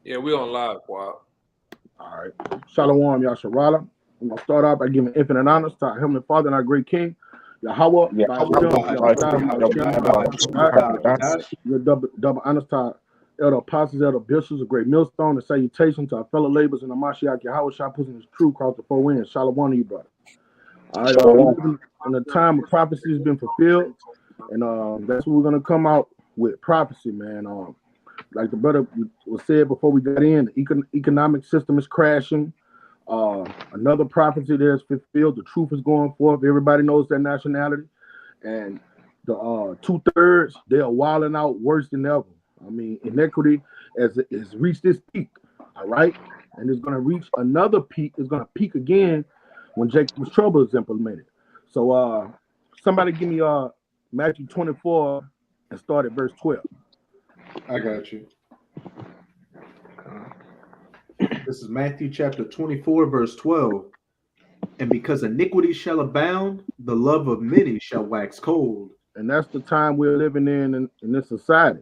Yeah, we on live, Quad. All right. Shalom, Yasharala. I'm going to start off by giving infinite honors to our Heavenly Father and our great King, Yahweh, Yeah, by how Shem, about your double honors to our elder apostles, elder bishops, a great millstone, and salutation to our fellow laborers in the Mashiach Yahweh Shah, pushing his true across the four winds. Shalom to you, brother. All right, we live in a time of prophecy has been fulfilled, and that's what we're going to come out with, prophecy, man. Like the brother was said before we got in, the economic system is crashing. Another prophecy that is fulfilled. The truth is going forth. Everybody knows their nationality, and the 2/3 they are wilding out worse than ever. I mean, inequity has reached its peak. All right, and it's going to reach another peak. It's going to peak again when Jacob's trouble is implemented. So, somebody give me Matthew 24 and start at verse 12. I got you. This is Matthew chapter 24, verse 12. And because iniquity shall abound, the love of many shall wax cold. And that's the time we're living in this society.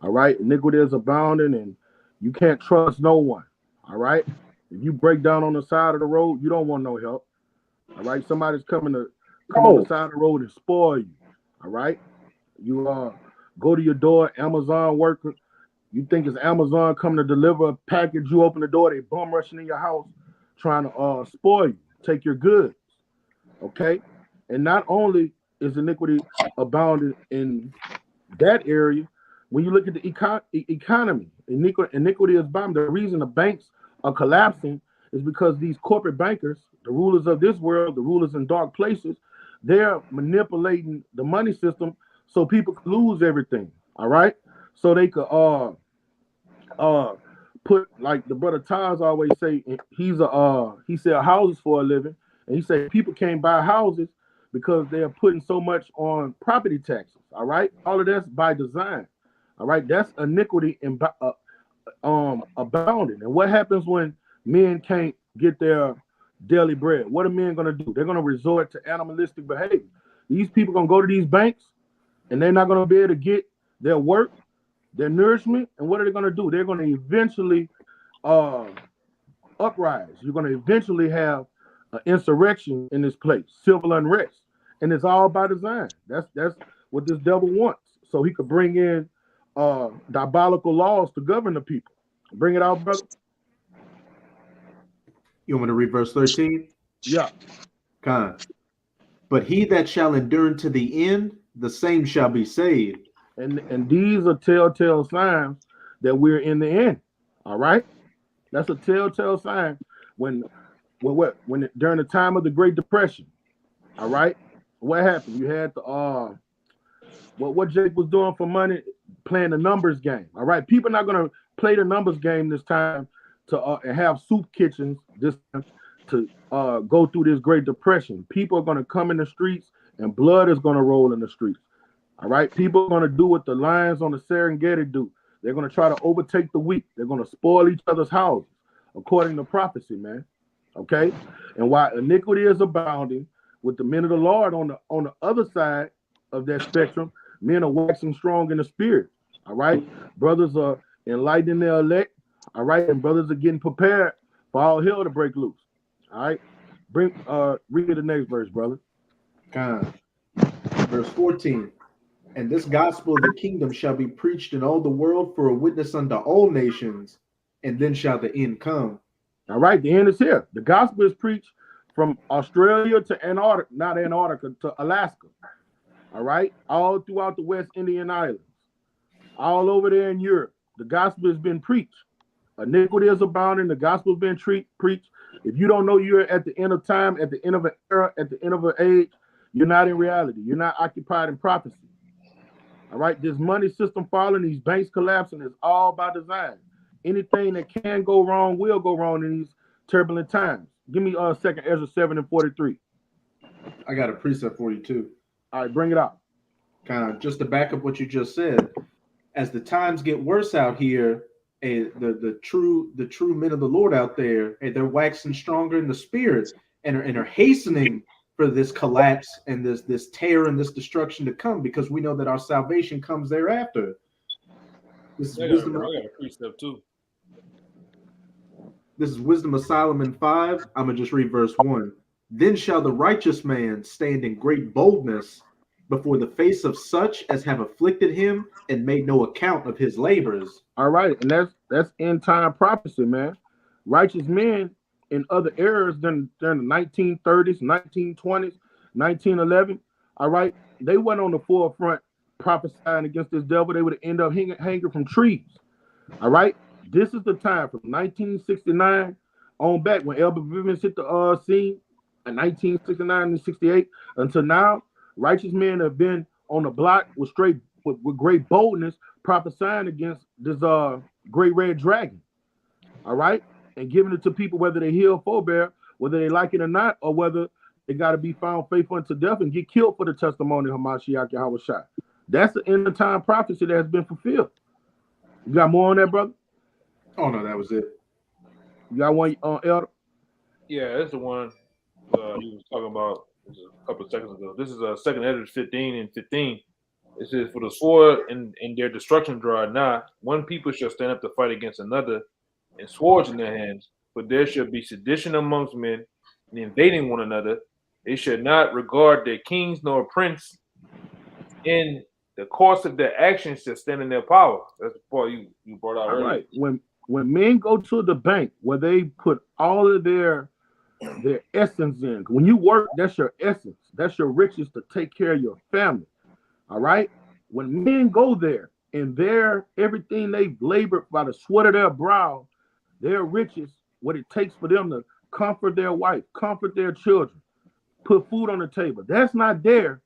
All right, iniquity is abounding, and you can't trust no one. All right, if you break down on the side of the road, you don't want no help. All right, somebody's coming on the side of the road and spoil you. All right, you go to your door, Amazon worker. You think it's Amazon coming to deliver a package? You open the door, they bum rushing in your house, trying to spoil you, take your goods. Okay, and not only is iniquity abounding in that area, when you look at the economy, iniquity is bound. The reason the banks are collapsing is because these corporate bankers, the rulers of this world, the rulers in dark places, they're manipulating the money system so people can lose everything. All right, so they could put, like the brother Taz always say, he sell houses for a living, and he said people can't buy houses because they're putting so much on property taxes. All right, all of that's by design. All right, that's iniquity and abounding. And what happens when men can't get their daily bread? What are men going to do? They're going to resort to animalistic behavior. These people going to go to these banks, and they're not going to be able to get their work, their nourishment. And what are they going to do? They're going to eventually uprise. You're going to eventually have an insurrection in this place, civil unrest, and it's all by design. That's what this devil wants, so he could bring in diabolical laws to govern the people. Bring it out, brother. You want me to read verse 13? Yeah. But he that shall endure to the end, the same shall be saved. And these are telltale signs that we're in the end. All right, that's a telltale sign when during the time of the Great Depression. All right, what happened? You had the what Jake was doing for money, playing the numbers game. All right, people are not going to play the numbers game this time to and have soup kitchens this time to go through this Great Depression. People are going to come in the streets, and blood is going to roll in the streets. All right, people are going to do what the lions on the Serengeti do. They're going to try to overtake the weak. They're going to spoil each other's houses, according to prophecy, man. Okay, and while iniquity is abounding, with the men of the Lord on the other side of that spectrum, men are waxing strong in the spirit. All right, brothers are enlightening their elect. All right, and brothers are getting prepared for all hell to break loose. All right, read the next verse, brother. Verse 14. And this gospel of the kingdom shall be preached in all the world for a witness unto all nations, and then shall the end come. All right, the end is here. The gospel is preached from Australia to Antarctica, not Antarctica, to Alaska. All right, all throughout the West Indian Islands, all over there in Europe. The gospel has been preached. Iniquity is abounding. The gospel has been preached. If you don't know you're at the end of time, at the end of an era, at the end of an age, you're not in reality. You're not occupied in prophecy. All right, this money system falling, these banks collapsing is all by design. Anything that can go wrong will go wrong in these turbulent times. Give me 2nd Ezra 7:43. I got a precept for you too. All right, bring it out. Just to back up what you just said. As the times get worse out here, the true men of the Lord out there, they're waxing stronger in the spirit and are hastening for this collapse and this terror and this destruction to come, because we know that our salvation comes thereafter. This is wisdom. I got a precept too. This is Wisdom of Solomon 5. I'm going to just read verse 1. Then shall the righteous man stand in great boldness before the face of such as have afflicted him and made no account of his labors. All right, and that's end time prophecy, man. Righteous men in other eras during the 1930s, 1920s, 1911. All right, they went on the forefront prophesying against this devil. They would end up hanging from trees. All right, this is the time from 1969 on back when Elder Vivens hit the scene in 1969 and 68 until now. Righteous men have been on the block with great boldness prophesying against this great red dragon. All right, and giving it to people whether they heal, forbear, whether they like it or not, or whether they got to be found faithful unto death and get killed for the testimony of Hamashiach Yahweh Shai. That's the end of time prophecy that has been fulfilled. You got more on that, brother? Oh no, that was it. You got one, Elder? Yeah, that's the one you was talking about a couple of seconds ago. This is 2nd Ezra 15 and 15. It says, "For the sword and their destruction draw nigh. One people shall stand up to fight against another, and swords in their hands. For there shall be sedition amongst men, and invading one another. They shall not regard their kings nor prince. In the course of their actions shall stand in their power." That's the part you brought out earlier. Right. When men go to the bank where they put all of their essence in. When you work, that's your essence. That's your riches to take care of your family. All right. When men go there and their everything they've labored by the sweat of their brow, their riches, what it takes for them to comfort their wife, comfort their children, put food on the table. That's not there.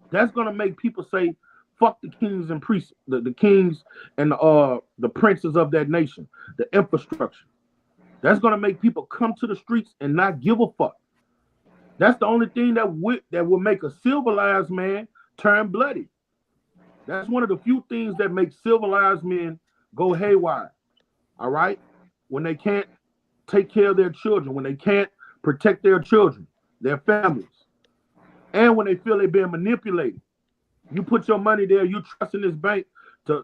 That's gonna make people say, "Fuck the kings and priests, the kings and the princes of that nation, the infrastructure." That's gonna make people come to the streets and not give a fuck. That's the only thing that will make a civilized man turn bloody. That's one of the few things that make civilized men go haywire. All right, when they can't take care of their children, when they can't protect their children, their families, and when they feel they're being manipulated. You put your money there, you trust in this bank to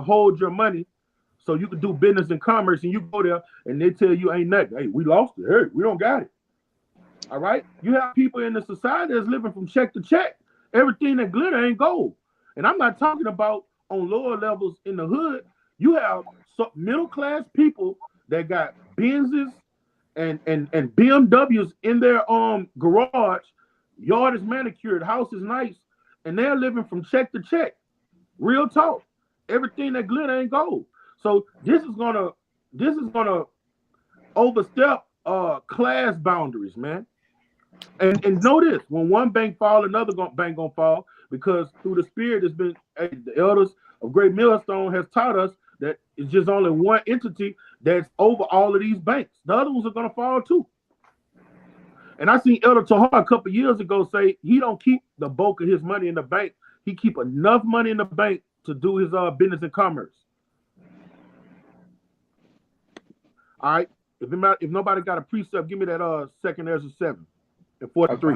hold your money so you can do business and commerce, and you go there and they tell you ain't nothing. Hey, we lost it. Hey, we don't got it. All right? You have people in the society that's living from check to check. Everything that glitter ain't gold. And I'm not talking about on lower levels in the hood. You have middle-class people that got Benzes and BMWs in their garage. Yard is manicured, house is nice, and they're living from check to check. Real talk. Everything that glitter ain't gold. So this is gonna overstep class boundaries, man. And know this: when one bank fall, another bank gonna fall, because through the spirit, it's been the elders of Great Millstone has taught us that it's just only one entity that's over all of these banks. The other ones are gonna fall too. And I seen Elder Tahar a couple of years ago say he don't keep the bulk of his money in the bank. He keep enough money in the bank to do his business and commerce. All right. If nobody got a precept, give me that 2nd Ezra 7 and 43.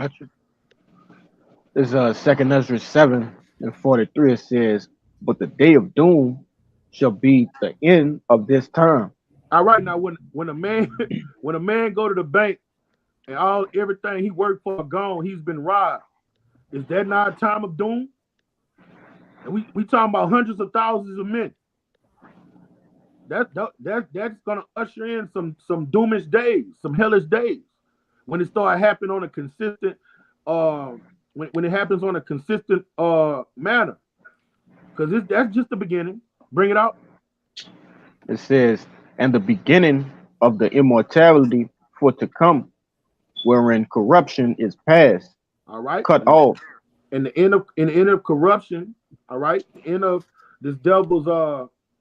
It's 2nd Ezra 7 and 43. It says, "But the day of doom shall be the end of this term." All right. Now, when a man go to the bank and everything he worked for gone, he's been robbed. Is that not a time of doom? And we talking about hundreds of thousands of men. That's gonna usher in some doomish days, some hellish days, when it start happening on a consistent when it happens on a consistent manner. Because that's just the beginning. Bring it out. It says, "And the beginning of the immortality for to come, wherein corruption is past, All right, cut off." And the end of corruption, all right, the end of this devil's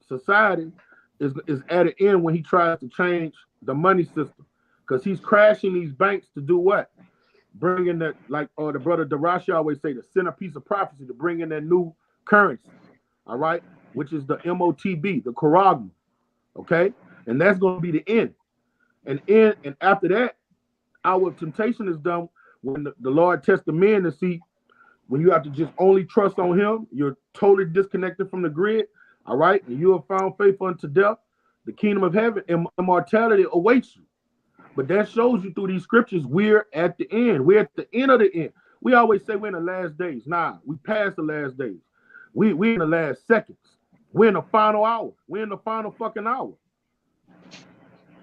society is at an end when he tries to change the money system, because he's crashing these banks to do what? Bring in that, like the brother Darashi always say, the centerpiece of prophecy, to bring in that new currency, all right, which is the MOTB, the Koragma, okay, and that's going to be the end. And after that, our temptation is done when the Lord tests the men to see when you have to just only trust on him. You're totally disconnected from the grid, all right, and you are found faithful unto death. the kingdom of heaven and immortality awaits you. But that shows you through these scriptures, we're at the end. We're at the end of the end. We always say we're in the last days. Nah, we passed the last days. We're in the last seconds. We're in the final hour. We're in the final fucking hour.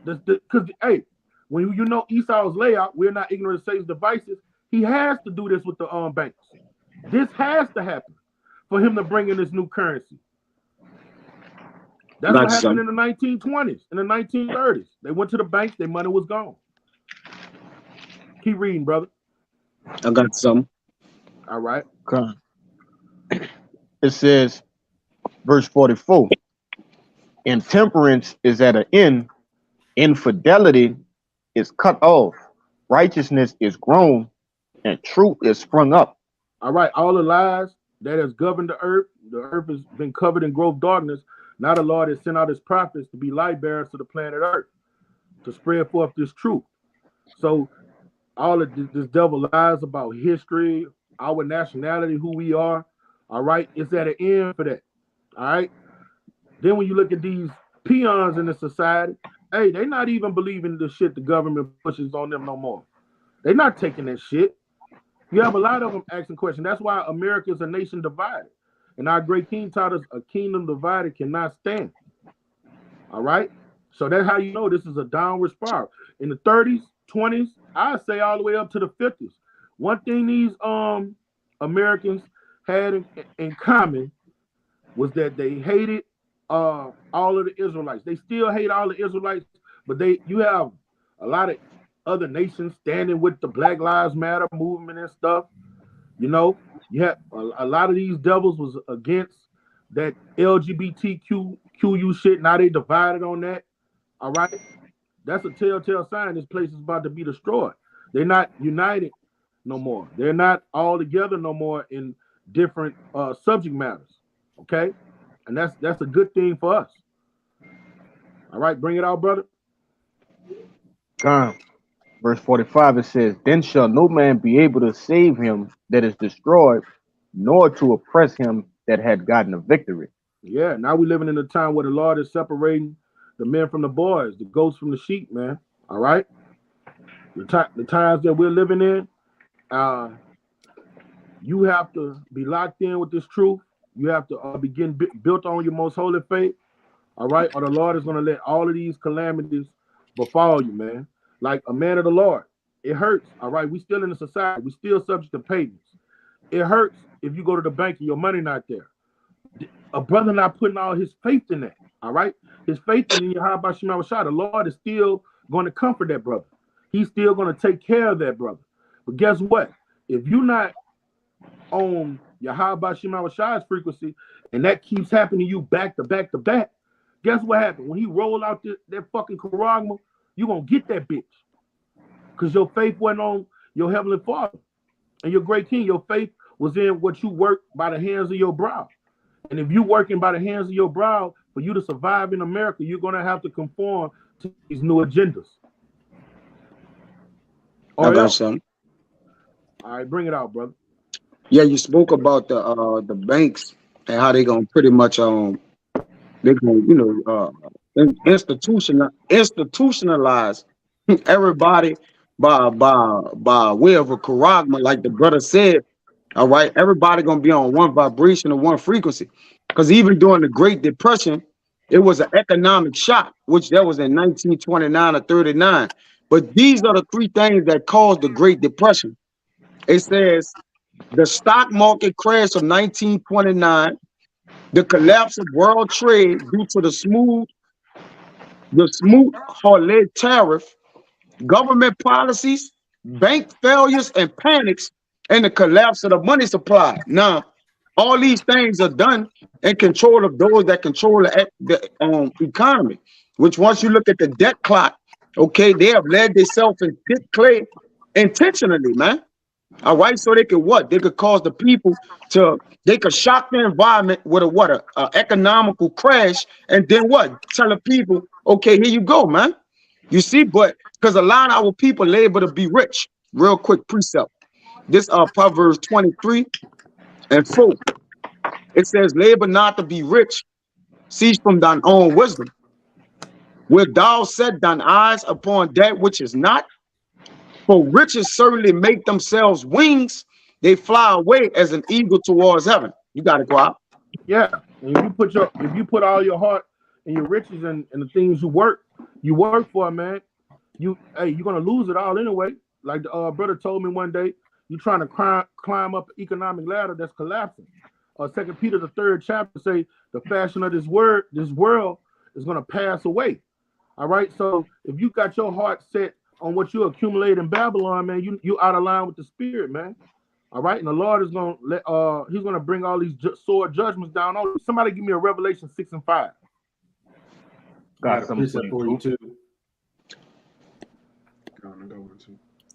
Because, hey, when you know Esau's layout, we're not ignorant of Satan's devices. He has to do this with the banks. This has to happen for him to bring in this new currency. That's what happened in the 1920s, in the 1930s. They went to the banks, their money was gone. Keep reading, brother. I got some. All right. It says, verse 44, intemperance is at an end, infidelity is cut off, righteousness is grown, and truth is sprung up. All right, all the lies that has governed the earth has been covered in gross darkness. Now the Lord has sent out his prophets to be light bearers to the planet earth, to spread forth this truth. So all of this devil lies about history, our nationality, who we are, all right, it's at an end for that, all right? Then when you look at these peons in the society, hey, they're not even believing the shit the government pushes on them no more. They're not taking that shit. You have a lot of them asking questions. That's why America is a nation divided. And our great king taught us a kingdom divided cannot stand. All right? So that's how you know this is a downward spiral. In the 30s, 20s, I'd say all the way up to the 50s. One thing these Americans had in common was that they hated all of the Israelites. They still hate all the Israelites, but you have a lot of other nations standing with the Black Lives Matter movement and stuff. You know, you have a lot of these devils was against that LGBTQ shit. Now they divided on that. All right. That's a telltale sign this place is about to be destroyed. They're not united no more. They're not all together no more in different subject matters. Okay. And that's a good thing for us. All right, bring it out, brother. Verse 45, it says, then shall no man be able to save him that is destroyed, nor to oppress him that had gotten a victory. Yeah, now we're living in a time where the Lord is separating the men from the boys, the goats from the sheep, man. All right? The times that we're living in, you have to be locked in with this truth. You have to begin built on your most holy faith. All right? Or the Lord is going to let all of these calamities befall you, man. Like a man of the Lord. It hurts. All right. We still in a society. We still subject to payments. It hurts if you go to the bank and your money not there. A brother not putting all his faith in that. All right. His faith in Yahweh Shema Shah. The Lord is still going to comfort that brother. He's still going to take care of that brother. But guess what? If you're not on Yahweh Shema Shah's frequency and that keeps happening to you back to back to back, guess what happened? When he rolled out that fucking charagma, you're going to get that bitch. Because your faith wasn't on your heavenly Father and your great king. Your faith was in what you work by the hands of your brow. And if you're working by the hands of your brow, for you to survive in America, you're going to have to conform to these new agendas. I got some. All right, bring it out, brother. Yeah, you spoke about the banks and how they're going to pretty much they're going to, institutionalize everybody by way of a charagma, like the brother said. All right, everybody gonna be on one vibration or one frequency. Because even during the Great Depression, it was an economic shock, which that was in 1929 or 39. But these are the three things that caused the Great Depression. It says the stock market crash of 1929, the collapse of world trade due to the Smoot-Hawley tariff, government policies, bank failures and panics, and the collapse of the money supply. Now, all these things are done in control of those that control the economy, which once you look at the debt clock, okay, they have led themselves in pit clay intentionally, man. All right, so they could what? They could cause the people they could shock the environment with a economical crash, and then what? Tell the people, okay, here you go, man. You see, but because a lot of our people labor to be rich. Real quick precept. This Proverbs 23:4. It says, labor not to be rich, cease from thine own wisdom. Wilt thou set thine eyes upon that which is not? For riches certainly make themselves wings. They fly away as an eagle towards heaven. You got to go out. Yeah. And if you put all your heart and your riches and the things you work for, man, you're gonna lose it all anyway. Like the brother told me one day, you're trying to climb up an economic ladder that's collapsing. 2 Peter the 3rd chapter say the fashion of this world is gonna pass away. All right. So if you got your heart set on what you accumulate in Babylon, man, you out of line with the spirit, man. All right, and the Lord is gonna he's gonna bring all these sword judgments down on you. Somebody give me a Revelation 6 and 5. Got something for you too.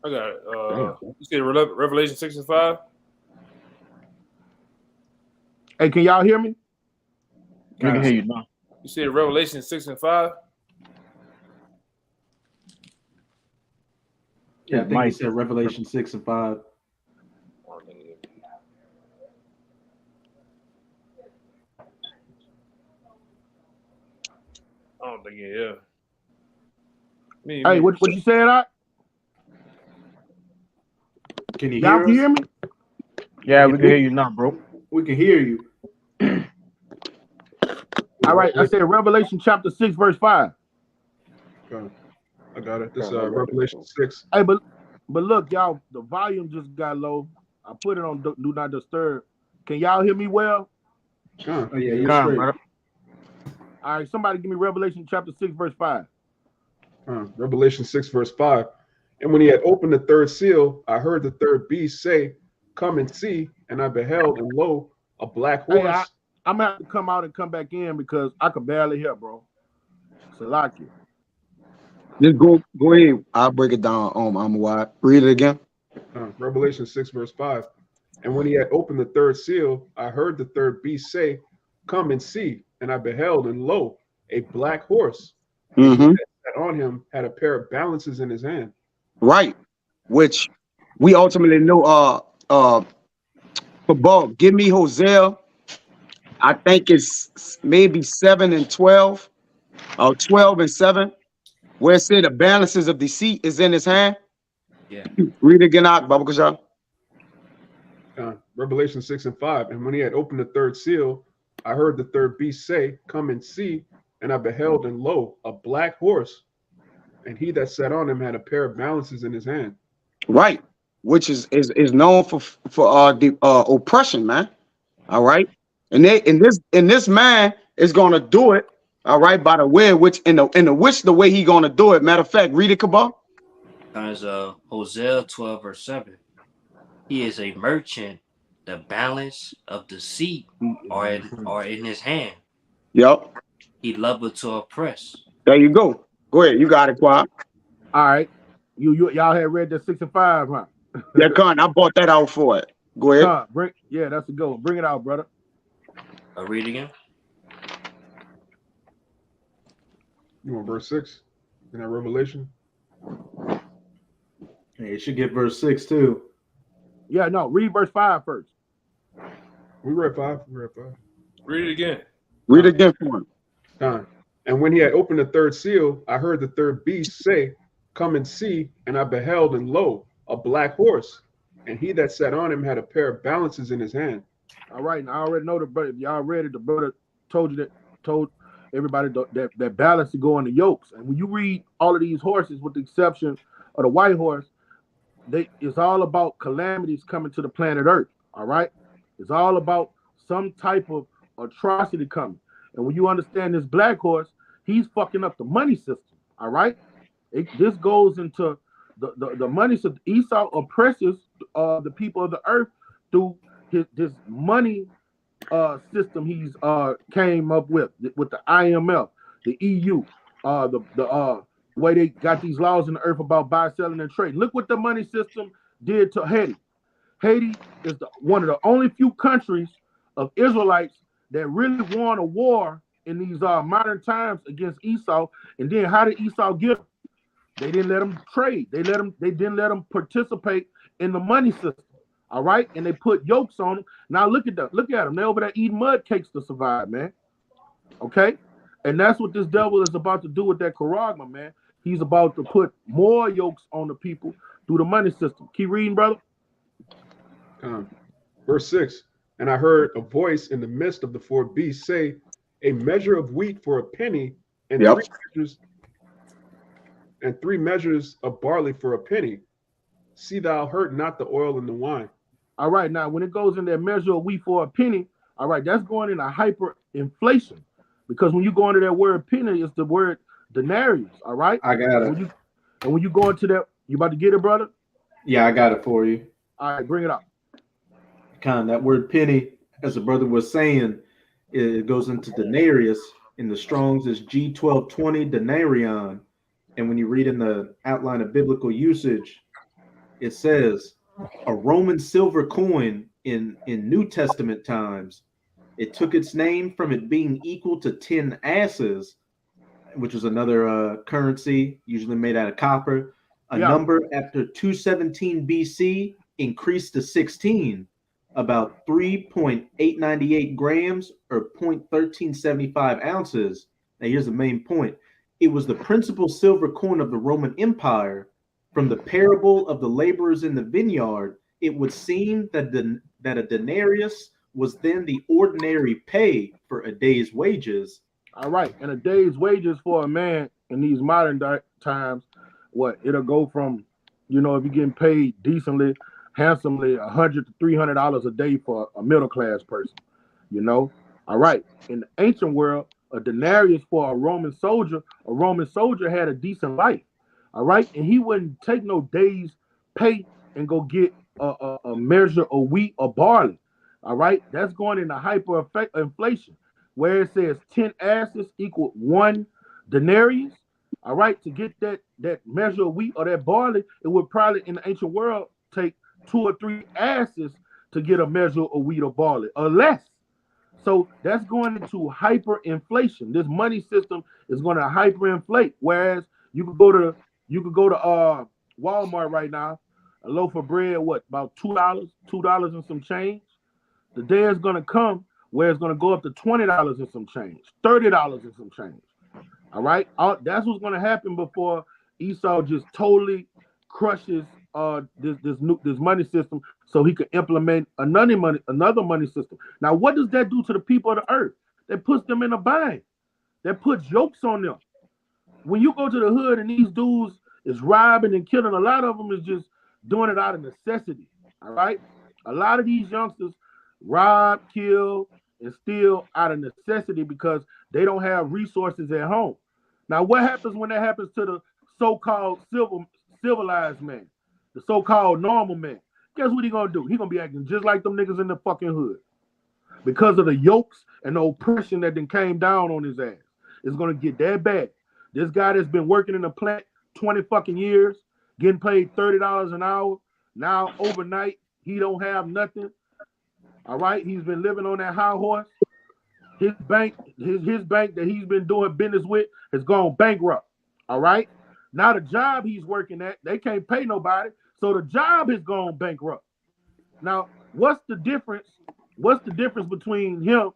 I got it. You said Revelation 6 and 5? Hey, can y'all hear me? We can hear you now. You said Revelation 6 and 5? Yeah, I think he said Revelation 6 and 5. I don't think yeah. Hey, what you said, Doc? Can you Y'all hear us? hear me? Yeah, we can hear you now, bro. We can hear you. All right, I said Revelation chapter 6, verse 5. I got it. This Revelation 6. Hey, but look, y'all, the volume just got low. I put it on do not disturb. Can y'all hear me well? Oh yeah, you're straight. Brother. All right, somebody give me Revelation chapter 6, verse 5. Revelation 6, verse 5. And when he had opened the third seal, I heard the third beast say, "Come and see." And I beheld, and lo, a black horse. Hey, I'm gonna have to come out and come back in because I could barely hear, bro. Salakia. Just go ahead. I'll break it down. I'm wide. Read it again. Revelation 6, verse 5. And when he had opened the third seal, I heard the third beast say, "Come and see." And I beheld, and lo, a black horse. Mm-hmm. And he that sat on him had a pair of balances in his hand. Right. Which we ultimately know. Football. Give me Hosea. I think it's maybe 7 and 12, or 12 and 7, where it said the balances of deceit is in his hand. Yeah. Read it again out, Baba Kasha. Revelation 6 and 5. And when he had opened the third seal, I heard the third beast say, "Come and see." And I beheld, and lo, a black horse. And he that sat on him had a pair of balances in his hand. Right. Which is known for the oppression, man. All right. And this man is gonna do it, all right, by the way which the way he gonna do it. Matter of fact, read it, Kabal. As Hosea 12 verse 7. He is a merchant. The balance of deceit are in his hand. Yep. He loveth to oppress. There you go. Go ahead. You got it, Quad. All right. Y'all had read that 6 and 5, huh? Yeah, Con, I bought that out for it. Go ahead. That's a good one. Bring it out, brother. I'll read again. You want verse 6 in that Revelation? Hey, it should get verse 6 too. Yeah, no, read verse 5 first. We read 5. Read it again. Read it again for him. And when he had opened the third seal, I heard the third beast say, "Come and see." And I beheld, and lo, a black horse. And he that sat on him had a pair of balances in his hand. All right, and I already know the brother. If y'all read it, the brother told everybody that balance to go on the yokes. And when you read all of these horses, with the exception of the white horse, it's all about calamities coming to the planet Earth. All right, it's all about some type of atrocity coming. And when you understand this black horse, he's fucking up the money system. All right, this goes into the money system. Esau oppresses the people of the earth through his money system he's came up with the IMF, the EU, the way they got these laws in the earth about buy, selling, and trade. Look what the money system did to Haiti. Haiti is one of the only few countries of Israelites that really won a war in these modern times against Esau. And then how did Esau get them? They didn't let them trade. They didn't let them participate in the money system. All right, and they put yokes on them. Now look at them. Look at them. They're over there eating mud cakes to survive, man. Okay, And that's what this devil is about to do with that charagma, man. He's about to put more yokes on the people through the money system. Keep reading, brother. Verse 6, and I heard a voice in the midst of the four beasts say, a measure of wheat for a penny, and Yep. three measures of barley for a penny. See thou hurt not the oil and the wine. All right, now when it goes in that measure of wheat for a penny, all right, that's going into hyperinflation. Because when you go into that word penny, it's the word denarius, all right? I got it. And when you go into that, you about to get it, brother? Yeah, I got it for you. All right, bring it up. That word penny, as the brother was saying, it goes into denarius. In the Strong's is G1220 denarion. And when you read in the outline of biblical usage, it says a Roman silver coin in New Testament times. It took its name from it being equal to 10 asses, which was another currency usually made out of copper. A number after 217 BC increased to 16, about 3.898 grams or 0.1375 ounces. Now here's the main point. It was the principal silver coin of the Roman Empire. From the parable of the laborers in the vineyard, it would seem that a denarius was then the ordinary pay for a day's wages. All right, and a day's wages for a man in these modern times, it'll go from, if you're getting paid decently, handsomely, $100 to $300 a day for a middle class person, All right, in the ancient world, a denarius for a Roman soldier had a decent life. All right, and he wouldn't take no day's pay and go get a measure of wheat or barley. All right, that's going into hyperinflation, where it says 10 asses equal 1 denarius. All right, to get that measure of wheat or that barley, it would probably in the ancient world take 2 or 3 asses to get a measure of wheat or barley, or less. So that's going into hyperinflation. This money system is going to hyperinflate. Whereas you could go to Walmart right now, a loaf of bread, about $2 and some change. The day is going to come where it's going to go up to $20 and some change, $30 and some change. All right, that's what's going to happen before Esau just totally crushes this money system, so he could implement another money system. Now, what does that do to the people of the earth? That puts them in a bind. That puts yokes on them. When you go to the hood and these dudes is robbing and killing, a lot of them is just doing it out of necessity. All right, a lot of these youngsters rob, kill, and steal out of necessity because they don't have resources at home. Now, what happens when that happens to the so-called civilized man, the so-called normal man? Guess what he gonna do? He gonna be acting just like them niggas in the fucking hood because of the yokes and the oppression that then came down on his ass. It's gonna get that bad. This guy that's been working in the plant 20 fucking years, getting paid $30 an hour, now overnight he don't have nothing. All right, he's been living on that high horse. His bank that he's been doing business with has gone bankrupt. All right, now the job he's working at, they can't pay nobody, so the job has gone bankrupt. Now, what's the difference? What's the difference between him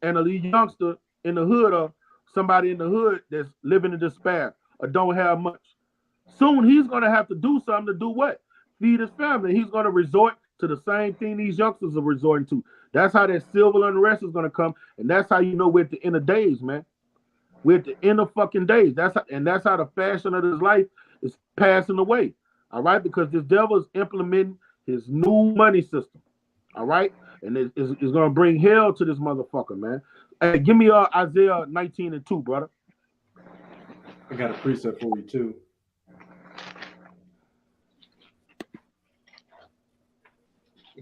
and a youngster in the hood, or somebody in the hood that's living in despair or don't have much? Soon he's gonna have to do something to do what? Feed his family. He's gonna resort to the same thing these youngsters are resorting to. That's how that civil unrest is gonna come, and that's how you know we're at the end of days, man. We're at the end of fucking days. That's how the fashion of this life is passing away. All right, because this devil is implementing his new money system. All right, and it's gonna bring hell to this motherfucker, man. Hey, give me Isaiah 19:2, brother. I got a precept for you too.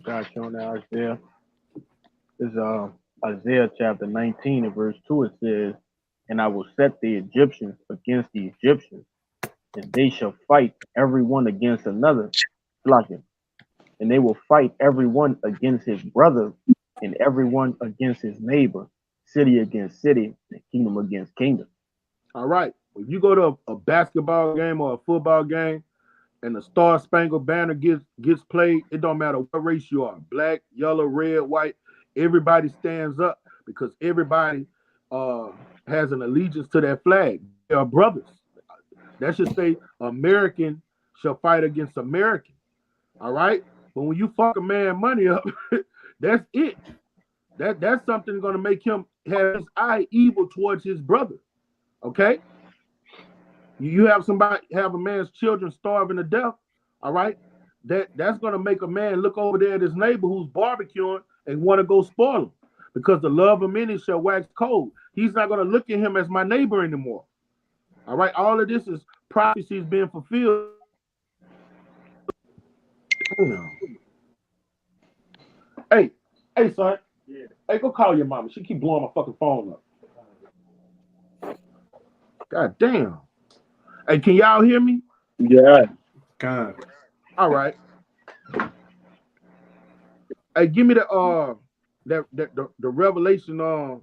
Got you on that, Isaiah. This is Isaiah chapter 19 and verse 2. It says, "And I will set the Egyptians against the Egyptians, and they shall fight every one against another, and they will fight every one against his brother, and every one against his neighbor, city against city, and kingdom against kingdom." All right. If you go to a basketball game or a football game, and the Star Spangled Banner gets played, it don't matter what race you are, black, yellow, red, white, everybody stands up because everybody has an allegiance to that flag. They are brothers. That should say American shall fight against American. All right? But when you fuck a man money up, that's it. That's something gonna make him have his eye evil towards his brother. Okay? You have a man's children starving to death, all right? That's gonna make a man look over there at his neighbor who's barbecuing and want to go spoil him. Because the love of many shall wax cold. He's not gonna look at him as my neighbor anymore. All right, all of this is prophecies being fulfilled. Hey, son. Yeah. Hey, go call your mama. She keep blowing my fucking phone up. God damn. Hey, can y'all hear me? Yeah. God. All right. Hey, give me the Revelation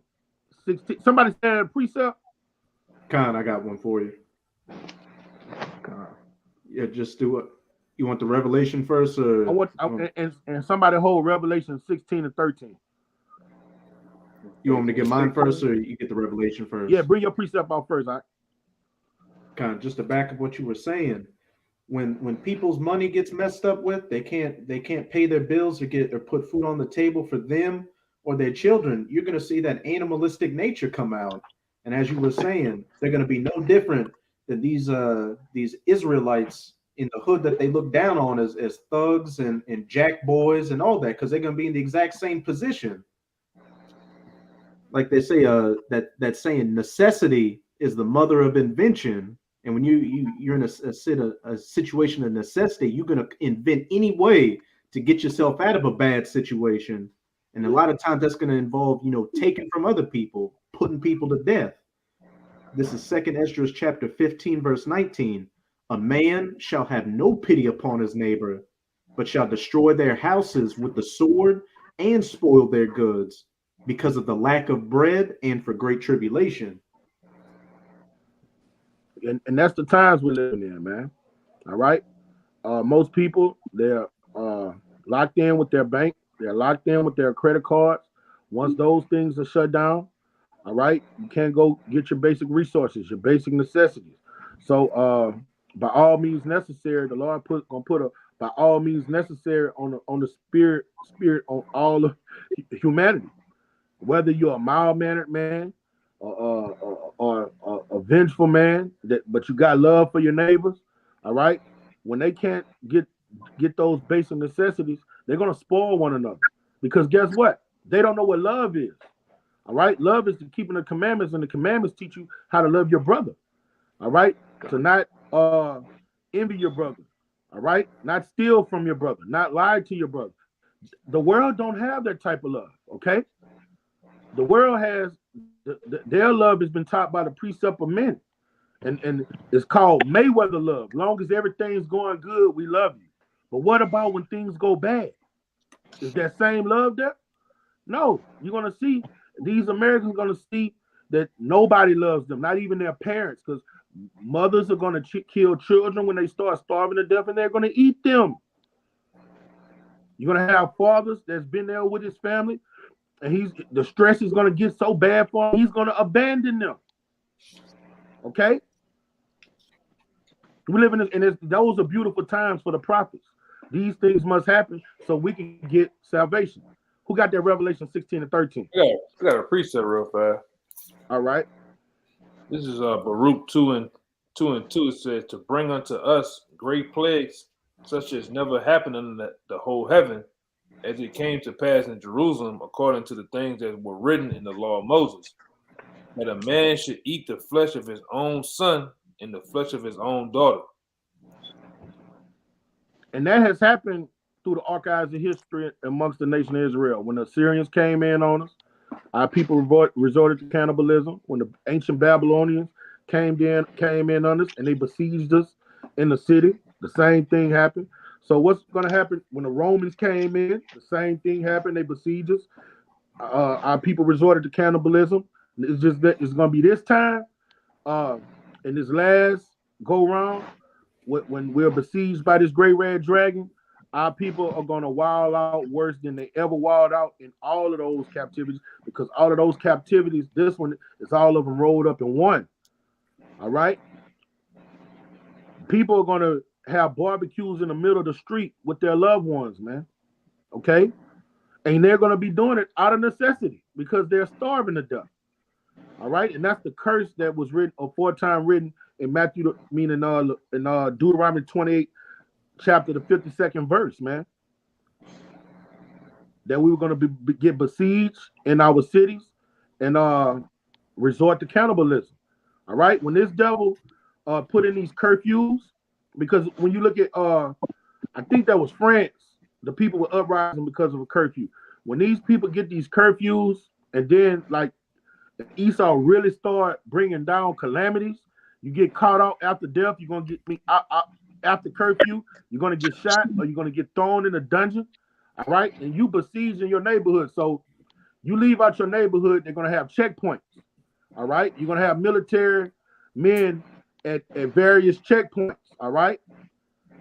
16. Somebody said a precept. Con, I got one for you. Yeah, just do it. You want the Revelation first, or and somebody hold Revelation 16 and 13. You want me to get mine first, or you get the Revelation first? Yeah, bring your precept out first. Kind of just to back up what you were saying. When people's money gets messed up with, they can't pay their bills or put food on the table for them or their children. You're going to see that animalistic nature come out, and as you were saying, they're going to be no different than these Israelites in the hood that they look down on as thugs and jack boys and all that, because they're going to be in the exact same position. Like they say, that saying, necessity is the mother of invention. And when you're in a situation of necessity, you're going to invent any way to get yourself out of a bad situation. And a lot of times that's going to involve, taking from other people, putting people to death. This is 2 Esdras chapter 15, verse 19. A man shall have no pity upon his neighbor, but shall destroy their houses with the sword and spoil their goods because of the lack of bread and for great tribulation. And that's the times we're living in, man. All right. Most people, they're locked in with their bank. They're locked in with their credit cards. Once those things are shut down, all right, you can't go get your basic resources, your basic necessities. So by all means necessary, the Lord gonna put a by all means necessary on the spirit on all of humanity. Whether you're a mild-mannered man or a vengeful man, but you got love for your neighbors, all right? When they can't get those basic necessities, they're gonna spoil one another. Because guess what? They don't know what love is. All right, love is keeping the commandments, and the commandments teach you how to love your brother. All right, to not envy your brother. All right, not steal from your brother, not lie to your brother. The world don't have that type of love. Okay, the world has their love has been taught by the precept of men, and it's called Mayweather love. Long as everything's going good, we love you. But what about when things go bad? Is that same love there? No, you're gonna see. These Americans are going to see that nobody loves them, not even their parents, because mothers are going to kill children when they start starving to death, and they're going to eat them. You're going to have fathers that's been there with his family, and the stress is going to get so bad for him, he's going to abandon them. Okay? We live in those are beautiful times for the prophets. These things must happen so we can get salvation. Who got that Revelation 16 and 13? Yeah, I got a precept real fast. All right. This is Baruch 2 and 2. It says, to bring unto us great plagues, such as never happened in the whole heaven, as it came to pass in Jerusalem, according to the things that were written in the law of Moses, that a man should eat the flesh of his own son and the flesh of his own daughter. And that has happened through the archives of history amongst the nation of Israel. When the Assyrians came in on us, our people resorted to cannibalism. When the ancient Babylonians came in on us and they besieged us in the city, the same thing happened. So what's going to happen when the Romans came in? The same thing happened. They besieged us. Our people resorted to cannibalism. It's just that it's going to be this time, in this last go round, when we're besieged by this great red dragon. Our people are gonna wild out worse than they ever wild out in all of those captivities because all of those captivities, this one is all of them rolled up in one. All right. People are gonna have barbecues in the middle of the street with their loved ones, man. Okay, and they're gonna be doing it out of necessity because they're starving to death. All right, and that's the curse that was written aforetime written in Matthew, meaning in Deuteronomy 28, chapter the 52nd verse, man. That we were gonna get besieged in our cities and resort to cannibalism. All right, when this devil put in these curfews, because when you look at I think that was France, the people were uprising because of a curfew. When these people get these curfews, and then like Esau really start bringing down calamities, you get caught out after death. You're gonna get me after curfew. You're gonna get shot, or you're gonna get thrown in a dungeon. All right, and you besiege in your neighborhood. So you leave out your neighborhood, they're gonna have checkpoints. All right, you're gonna have military men at various checkpoints. All right,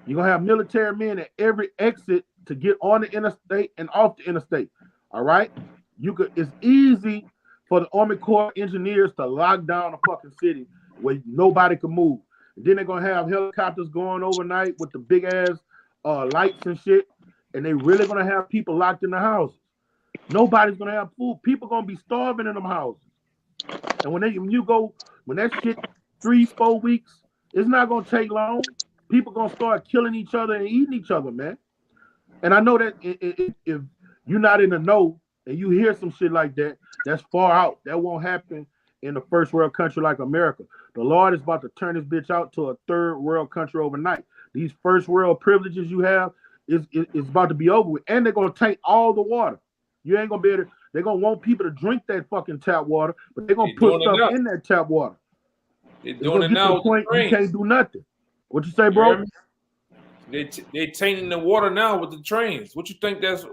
you're gonna have military men at every exit to get on the interstate and off the interstate. All right, it's easy for the Army Corps engineers to lock down a fucking city where nobody can move. And then they're gonna have helicopters going overnight with the big ass lights and shit, and they really gonna have people locked in the houses. Nobody's gonna have food. People gonna be starving in them houses. And when that shit 3-4 weeks, it's not gonna take long. People gonna start killing each other and eating each other, man. And I know that if you're not in the know and you hear some shit like that, that's far out. That won't happen in a first world country like America. The Lord is about to turn this bitch out to a third world country overnight. These first world privileges you have is about to be over with, and they're gonna take all the water. You ain't gonna be able to. They're gonna want people to drink that fucking tap water, but they're gonna put stuff in that tap water. They're doing it now. You can't do nothing. What you say, bro? They tainting the water now with the trains. What you think that's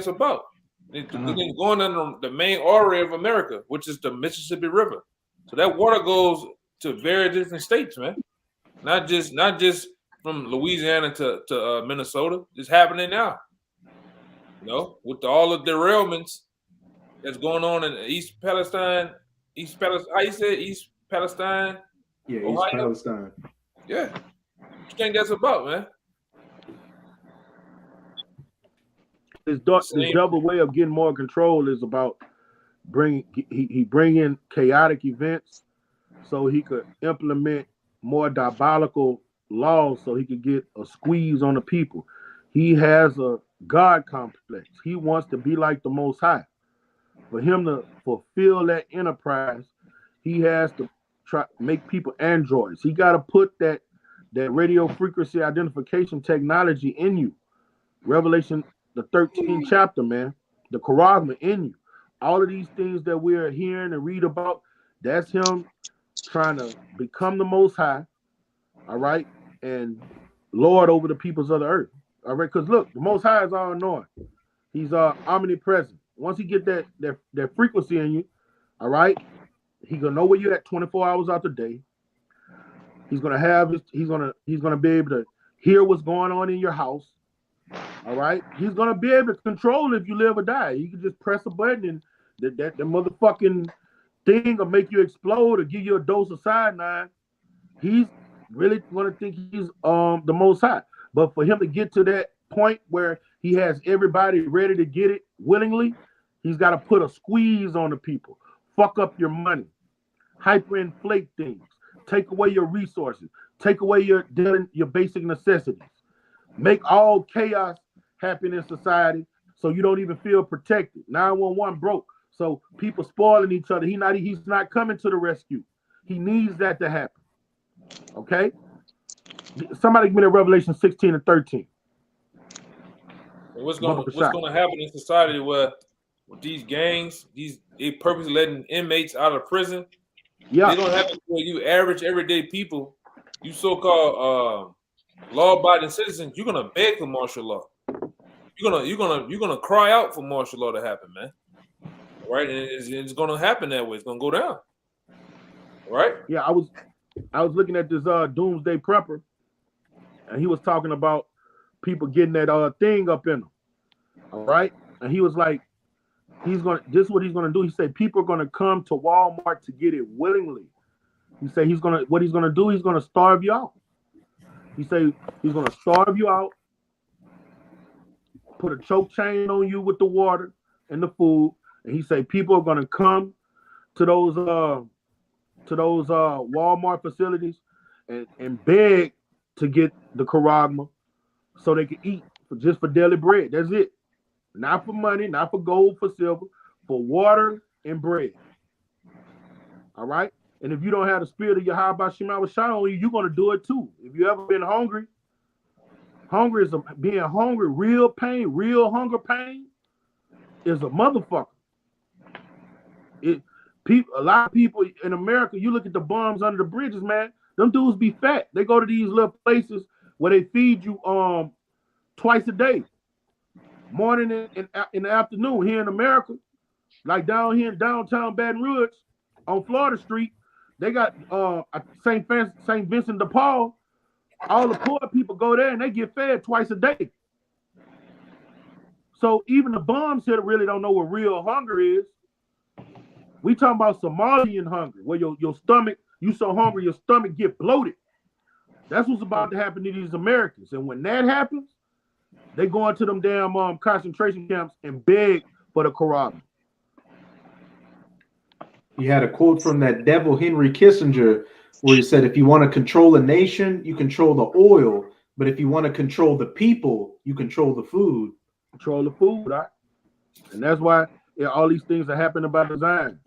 about? They're going under the main artery of America, which is the Mississippi River. So that water goes to various different states, man. Not just from Louisiana to Minnesota. It's happening now. You know, with all the derailments that's going on in East Palestine. How you say it? East Palestine? Yeah, Ohio? East Palestine. Yeah. What you think that's about, man? This double way of getting more control is about bring in chaotic events so he could implement more diabolical laws so he could get a squeeze on the people. He has a God complex. He wants to be like the Most High. For him to fulfill that enterprise, he has to try make people androids. He got to put that radio frequency identification technology in you. Revelation, the 13th chapter, man, the charisma in you. All of these things that we're hearing and read about, that's him trying to become the Most High, all right, and Lord over the peoples of the earth, all right. Because look, the Most High is all knowing. He's omnipresent. Once he get that frequency in you, all right, he gonna know where you're at 24 hours out the day. He's gonna be able to hear what's going on in your house. All right, he's gonna be able to control if you live or die. You can just press a button and that motherfucking thing will make you explode or give you a dose of cyanide. He's really gonna think he's the Most High. But for him to get to that point where he has everybody ready to get it willingly, he's got to put a squeeze on the people, fuck up your money, hyperinflate things, take away your resources, take away your basic necessities, make all chaos happen in society so you don't even feel protected. 911 broke, so people spoiling each other. He's not coming to the rescue. He needs that to happen. Okay? Somebody give me that Revelation 16 and 13. What's going to happen in society where with these gangs, they purposely letting inmates out of prison? Yeah, they don't have to where you average everyday people, you so-called law-abiding citizens. You're gonna beg for martial law. You're gonna cry out for martial law to happen, man. Right? And it's gonna happen that way. It's gonna go down. Right? Yeah, I was looking at this doomsday prepper, and he was talking about people getting that thing up in them. All right, and he was like, this is what he's gonna do. He said people are gonna come to Walmart to get it willingly. He said what he's gonna do, he's gonna starve you out. He said he's gonna starve you out, put a choke chain on you with the water and the food, and he said people are gonna come to those Walmart facilities and beg to get the charagma so they can eat just for daily bread. That's it. Not for money, not for gold, for silver, for water and bread. All right? And if you don't have the spirit of Yahweh Shema Shai on you, you're going to do it too. If you ever been hungry, being hungry, real pain, real hunger pain is a motherfucker. A lot of people in America, you look at the bums under the bridges, man, them dudes be fat. They go to these little places where they feed you twice a day. Morning and in the afternoon here in America, like down here in downtown Baton Rouge on Florida Street, they got St. Vincent de Paul. All the poor people go there and they get fed twice a day. So even the bums here really don't know what real hunger is. We talking about Somalian hunger, where your stomach, you so hungry your stomach get bloated. That's what's about to happen to these Americans. And when that happens, they go into them damn concentration camps and beg for the Quran. You had a quote from that devil Henry Kissinger where he said, if you want to control a nation, you control the oil. But if you want to control the people, you control the food. Control the food, right? And that's why all these things are happening by design.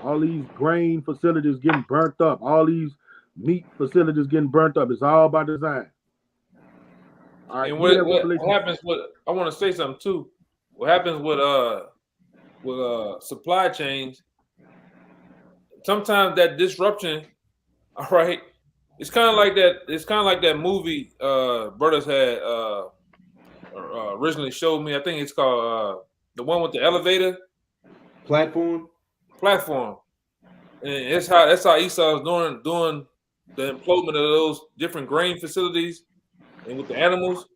All these grain facilities getting burnt up. All these meat facilities getting burnt up. It's all by design. All right, and what happens with, I want to say something too. What happens with supply chains, sometimes that disruption, all right, it's kind of like that movie brothers had originally showed me. I think it's called the one with the elevator platform. And that's how Esau is doing the employment of those different grain facilities and with the animals.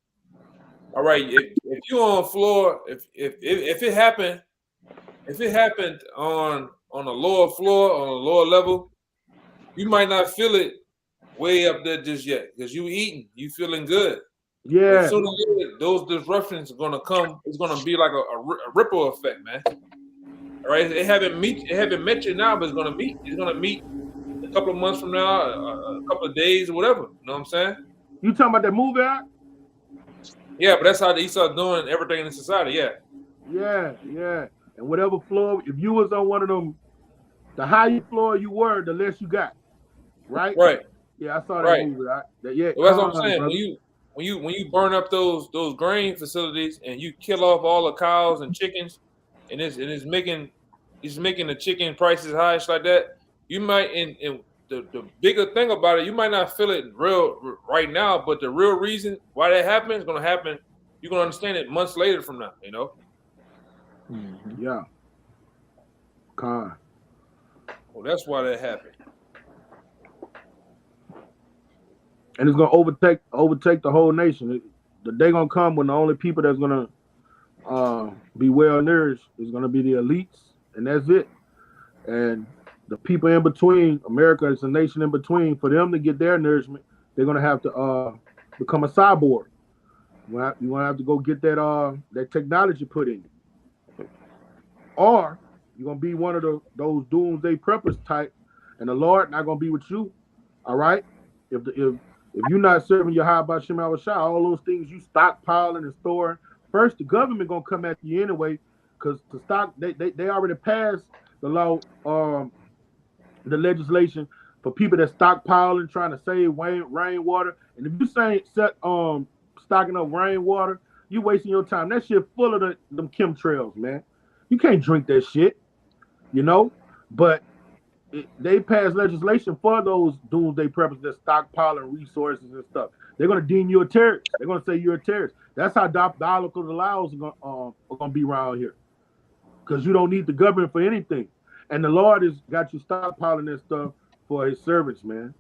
All right, if you're on floor, if it happened on a lower floor, on a lower level, you might not feel it way up there just yet because you eating, you feeling good. Yeah. But sooner or later, those disruptions are gonna come. It's gonna be like a ripple effect, man. All right, it haven't met you now, but it's gonna meet. It's gonna meet a couple of months from now, a couple of days, or whatever. You know what I'm saying? You talking about that movie? Yeah, but that's how the Esau doing everything in society. Yeah. Yeah. And whatever floor, if you was on one of them, the higher floor you were, the less you got. Right. Right. Yeah, I saw that movie. Right? Yeah. Well, that's what I'm saying. Brother. When you burn up those grain facilities and you kill off all the cows and chickens, and it's making the chicken prices high, like that. You might and the bigger thing about it, you might not feel it real right now, but the real reason why that happens is going to happen. You're going to understand it months later from now. You know. Mm-hmm. Yeah. Con. Well, that's why that happened. And it's gonna overtake the whole nation. The day gonna come when the only people that's gonna be well nourished is gonna be the elites, and that's it. And the people in between, America is a nation in between. For them to get their nourishment, they're gonna have to become a cyborg. You're gonna have to go get that technology put in you, or you're gonna be one of those doomsday preppers type, and the Lord not gonna be with you. All right, if you're not serving your high by Shema Shai, all those things you stockpiling and storing, first the government gonna come at you anyway, because to stock they already passed the law, the legislation for people that stockpiling, trying to save rainwater. And if you stocking up rainwater, you wasting your time. That shit full of them chemtrails, man. You can't drink that shit, you know. But they passed legislation for those doomsday preppers that stockpiling resources and stuff. They're gonna deem you a terrorist. They're gonna say you're a terrorist. That's how diabolical the laws are gonna be around here, because you don't need the government for anything. And the Lord has got you stockpiling this stuff for His servants, man.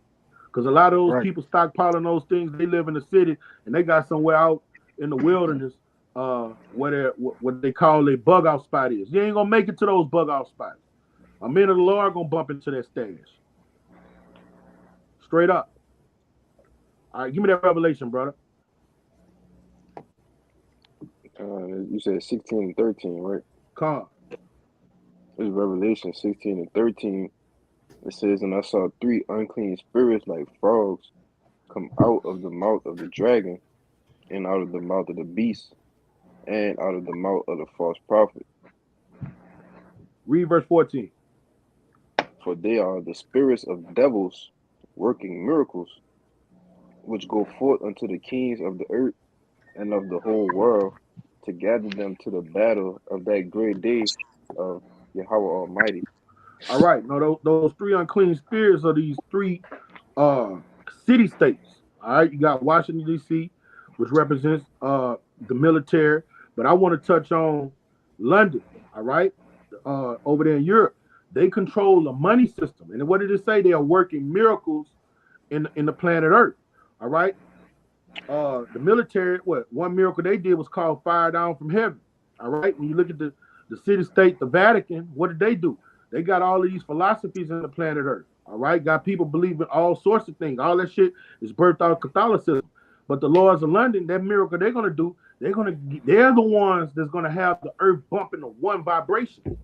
Because a lot of those people stockpiling those things, they live in the city and they got somewhere out in the wilderness, where what they call a bug out spot is. You ain't gonna make it to those bug out spots. A man of the Lord gonna bump into that stash. Straight up. All right, give me that revelation, brother. You said 16 and 13, right? Come. It's Revelation 16 and 13. It says, and I saw 3 unclean spirits like frogs come out of the mouth of the dragon, and out of the mouth of the beast, and out of the mouth of the false prophet. Read verse 14. For they are the spirits of devils working miracles, which go forth unto the kings of the earth and of the whole world, to gather them to the battle of that great day of Yahweh Almighty. All right. Now those 3 unclean spirits are these 3 city states. All right. You got Washington, D.C., which represents the military. But I want to touch on London. All right. Over there in Europe. They control the money system. And what did it say? They are working miracles in the planet Earth. All right. The military, one miracle they did was called fire down from heaven. All right. When you look at the city state, the Vatican, what did they do? They got all of these philosophies in the planet Earth. All right. Got people believing all sorts of things. All that shit is birthed out of Catholicism. But the Lords of London, that miracle they're gonna do, they're the ones that's gonna have the earth bumping to one vibration.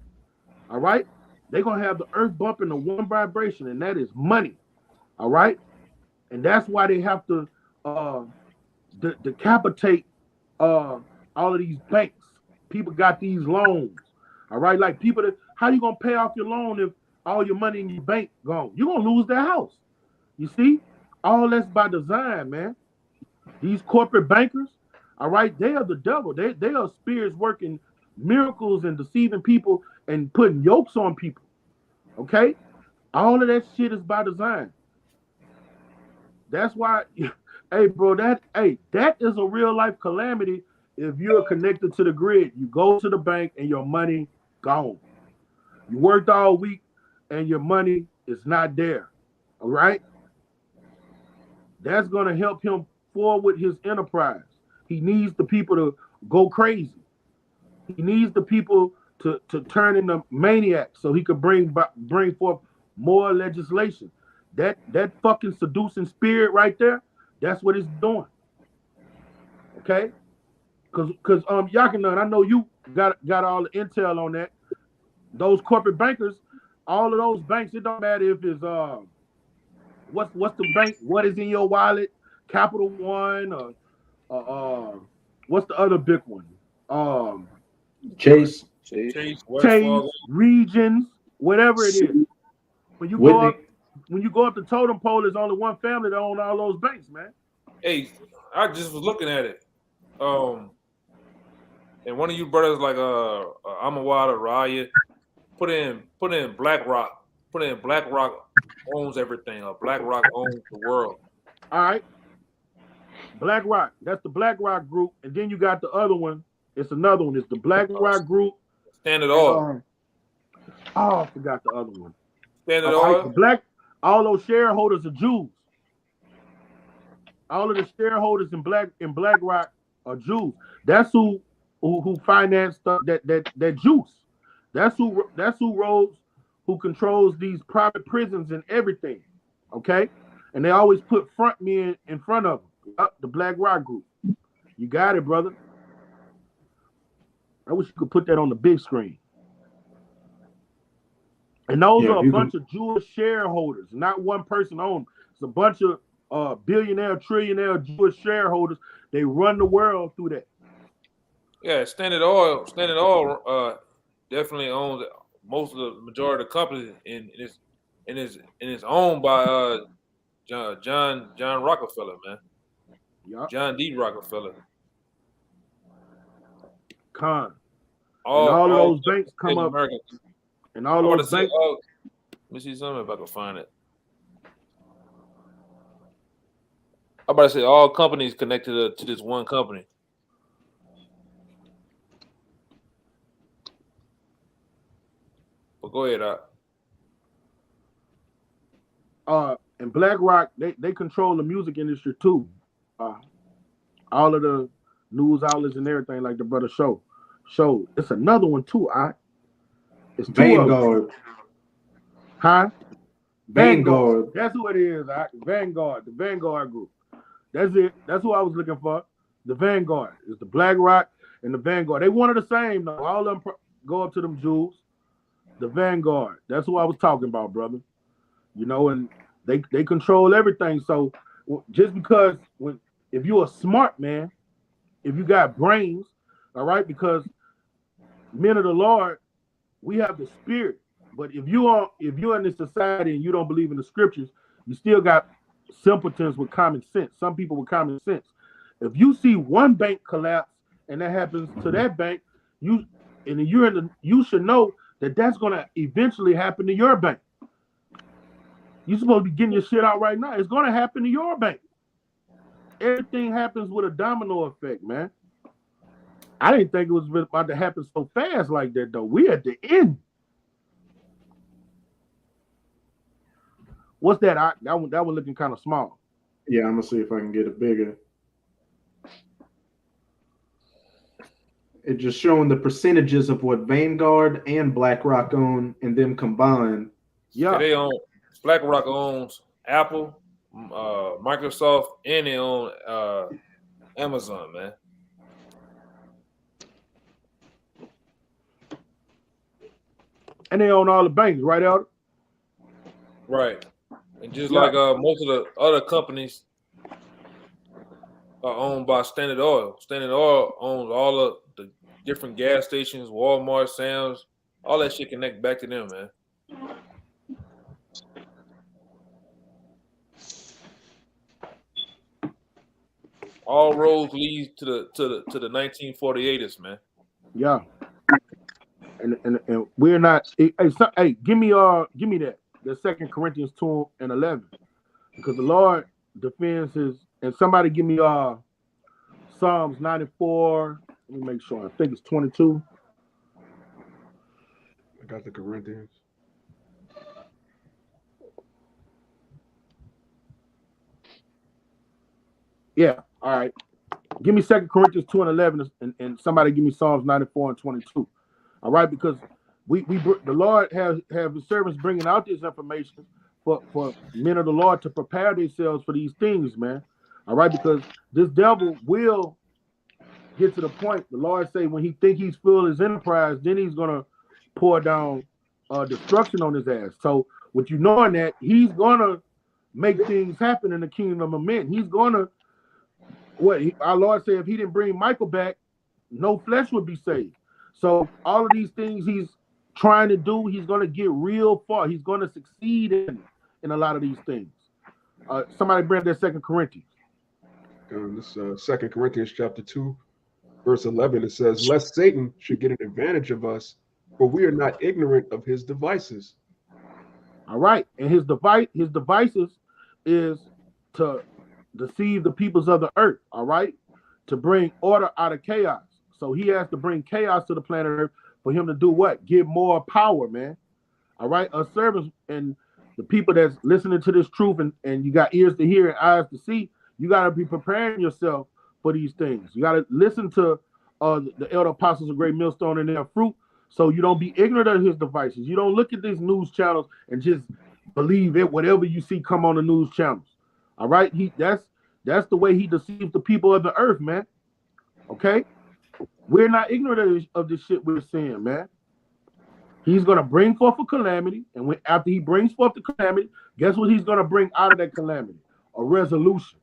All right. They're gonna have the earth bumping to one vibration, and that is money. All right. And that's why they have to decapitate all of these banks. People got these loans. All right, like people how you gonna pay off your loan if all your money in your bank gone? You're gonna lose that house. You see, all that's by design, man. These corporate bankers, all right, they are the devil. They are spirits working miracles and deceiving people and putting yokes on people. Okay, all of that shit is by design. That's why, hey, bro, that is a real life calamity if you're connected to the grid. You go to the bank and your money gone. You worked all week and your money is not there. All right? That's going to help him forward his enterprise. He needs the people to go crazy. He needs the people to turn into maniacs so he could bring forth more legislation. That fucking seducing spirit right there, that's what it's doing. Okay? Because Yakinan, I know you got all the intel on that. Those corporate bankers, all of those banks, it don't matter if it's what's the bank, what is in your wallet, Capital One, or what's the other big one? Chase, Regions, whatever it is. When you go up the totem pole, there's only one family that own all those banks, man. Hey, I just was looking at it. And one of you brothers like Amawada Raya put in BlackRock. Put in BlackRock owns everything. BlackRock owns the world. All right. BlackRock. That's the BlackRock group. And then you got the other one. It's another one. It's the BlackRock group. Standard Oil. I forgot the other one. Standard Oil. All those shareholders are Jews. All of the shareholders in BlackRock are Jews. That's who financed that juice. That's who controls these private prisons and everything. Okay, and they always put front men in front of them. The BlackRock group. You got it, brother. I wish you could put that on the big screen. And those are a bunch of Jewish shareholders, not one person owned. It's a bunch of billionaire, trillionaire Jewish shareholders. They run the world through that. Yeah, Standard Oil definitely owns most of the majority of the company, and it's owned by John Rockefeller, man. Yep. John D. Rockefeller. All of those banks come up. American. And all those banks. Let me see something if I can find it. I'm about to say all companies connected to this one company. But go ahead, And BlackRock, they control the music industry too. All of the news outlets and everything, like the brother showed. It's another one too. It's two of them. Vanguard. Huh? Vanguard. That's who it is. Vanguard, the Vanguard group. That's it. That's who I was looking for. The Vanguard. It's the Black Rock and the Vanguard. They one of the same though. All of them go up to them Jews. The Vanguard. That's who I was talking about, brother. You know, and they control everything. So just because if you're a smart man, if you got brains, all right, because men of the Lord, we have the spirit. But if you're in this society and you don't believe in the scriptures, you still got simpletons with common sense. Some people with common sense. If you see one bank collapse and that happens to that bank, you should know that that's going to eventually happen to your bank. You're supposed to be getting your shit out right now. It's going to happen to your bank. Everything happens with a domino effect, man. I didn't think it was about to happen so fast like that, though. We at the end. What's that? That one looking kind of small. Yeah, I'm gonna see if I can get it bigger. It's just showing the percentages of what Vanguard and BlackRock own, and them combined. Yeah, they own. BlackRock owns Apple, Microsoft, and they own Amazon, man. And they own all the banks, right, Elder? Right. And just like most of the other companies are owned by Standard Oil. Standard Oil owns all of the different gas stations, Walmart, Sam's, all that shit connect back to them, man. All roads lead to the 1948ers, man. Yeah. And we're not. Hey, give me that. The 2 Corinthians 2:11, because the Lord defends his. And somebody give me Psalms 94. Let me make sure. I think it's 22. I got the Corinthians. Yeah. All right. Give me 2 Corinthians 2:11, and somebody give me Psalms 94 and 22. All right, because the Lord have his servants bringing out this information for men of the Lord to prepare themselves for these things, man. All right, because this devil will get to the point. The Lord say when he think he's filled his enterprise, then he's gonna pour down destruction on his ass. So with you knowing that, he's gonna make things happen in the kingdom of men. He's gonna our Lord said if he didn't bring Michael back, no flesh would be saved. So all of these things he's trying to do, he's going to get real far. He's going to succeed in a lot of these things. Somebody bring that 2 Corinthians. This 2 Corinthians chapter 2, verse 11, it says, lest Satan should get an advantage of us, for we are not ignorant of his devices. All right. And his devices is to deceive the peoples of the earth, all right? To bring order out of chaos. So he has to bring chaos to the planet Earth for him to do what? Give more power, man. All right? Us servants and the people that's listening to this truth and you got ears to hear and eyes to see, you got to be preparing yourself for these things. You got to listen to the elder apostles of Great Millstone and their fruit so you don't be ignorant of his devices. You don't look at these news channels and just believe it, whatever you see come on the news channels. All right? That's the way he deceives the people of the earth, man. Okay? We're not ignorant of this shit we're seeing, man. He's going to bring forth a calamity, and after he brings forth the calamity, guess what he's going to bring out of that calamity? A resolution.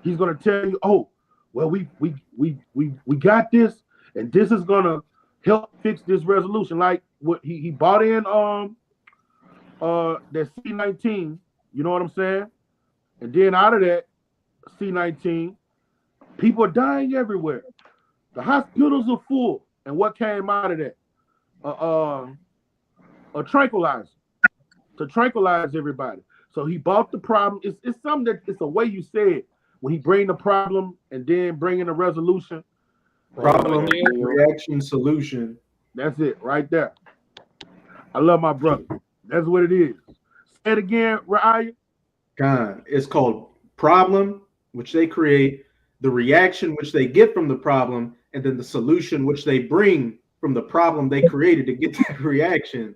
He's going to tell you, oh, well, we got this, and this is going to help fix this resolution. Like what he bought in that C-19, you know what I'm saying? And then out of that C-19, people are dying everywhere. The hospitals are full. And what came out of that? A tranquilizer to tranquilize everybody. So he bought the problem. It's something that it's a way you say it. When he bring the problem and then bring in a resolution. Problem, reaction, solution. That's it right there. I love my brother. That's what it is. Say it again, Ra'aya. God, it's called problem, which they create. the reaction which they get from the problem, and then the solution which they bring from the problem they created to get that reaction.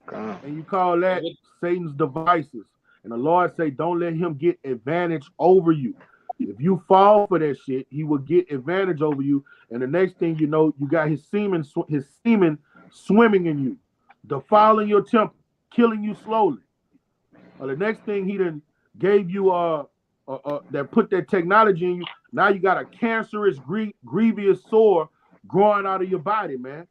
And you call that Satan's devices. And the Lord say, don't let him get advantage over you. If you fall for that shit, he will get advantage over you. And the next thing you know, you got his semen swimming in you, defiling your temple, killing you slowly. The next thing he done gave you that put that technology in you. Now you got a cancerous, grievous sore growing out of your body, man.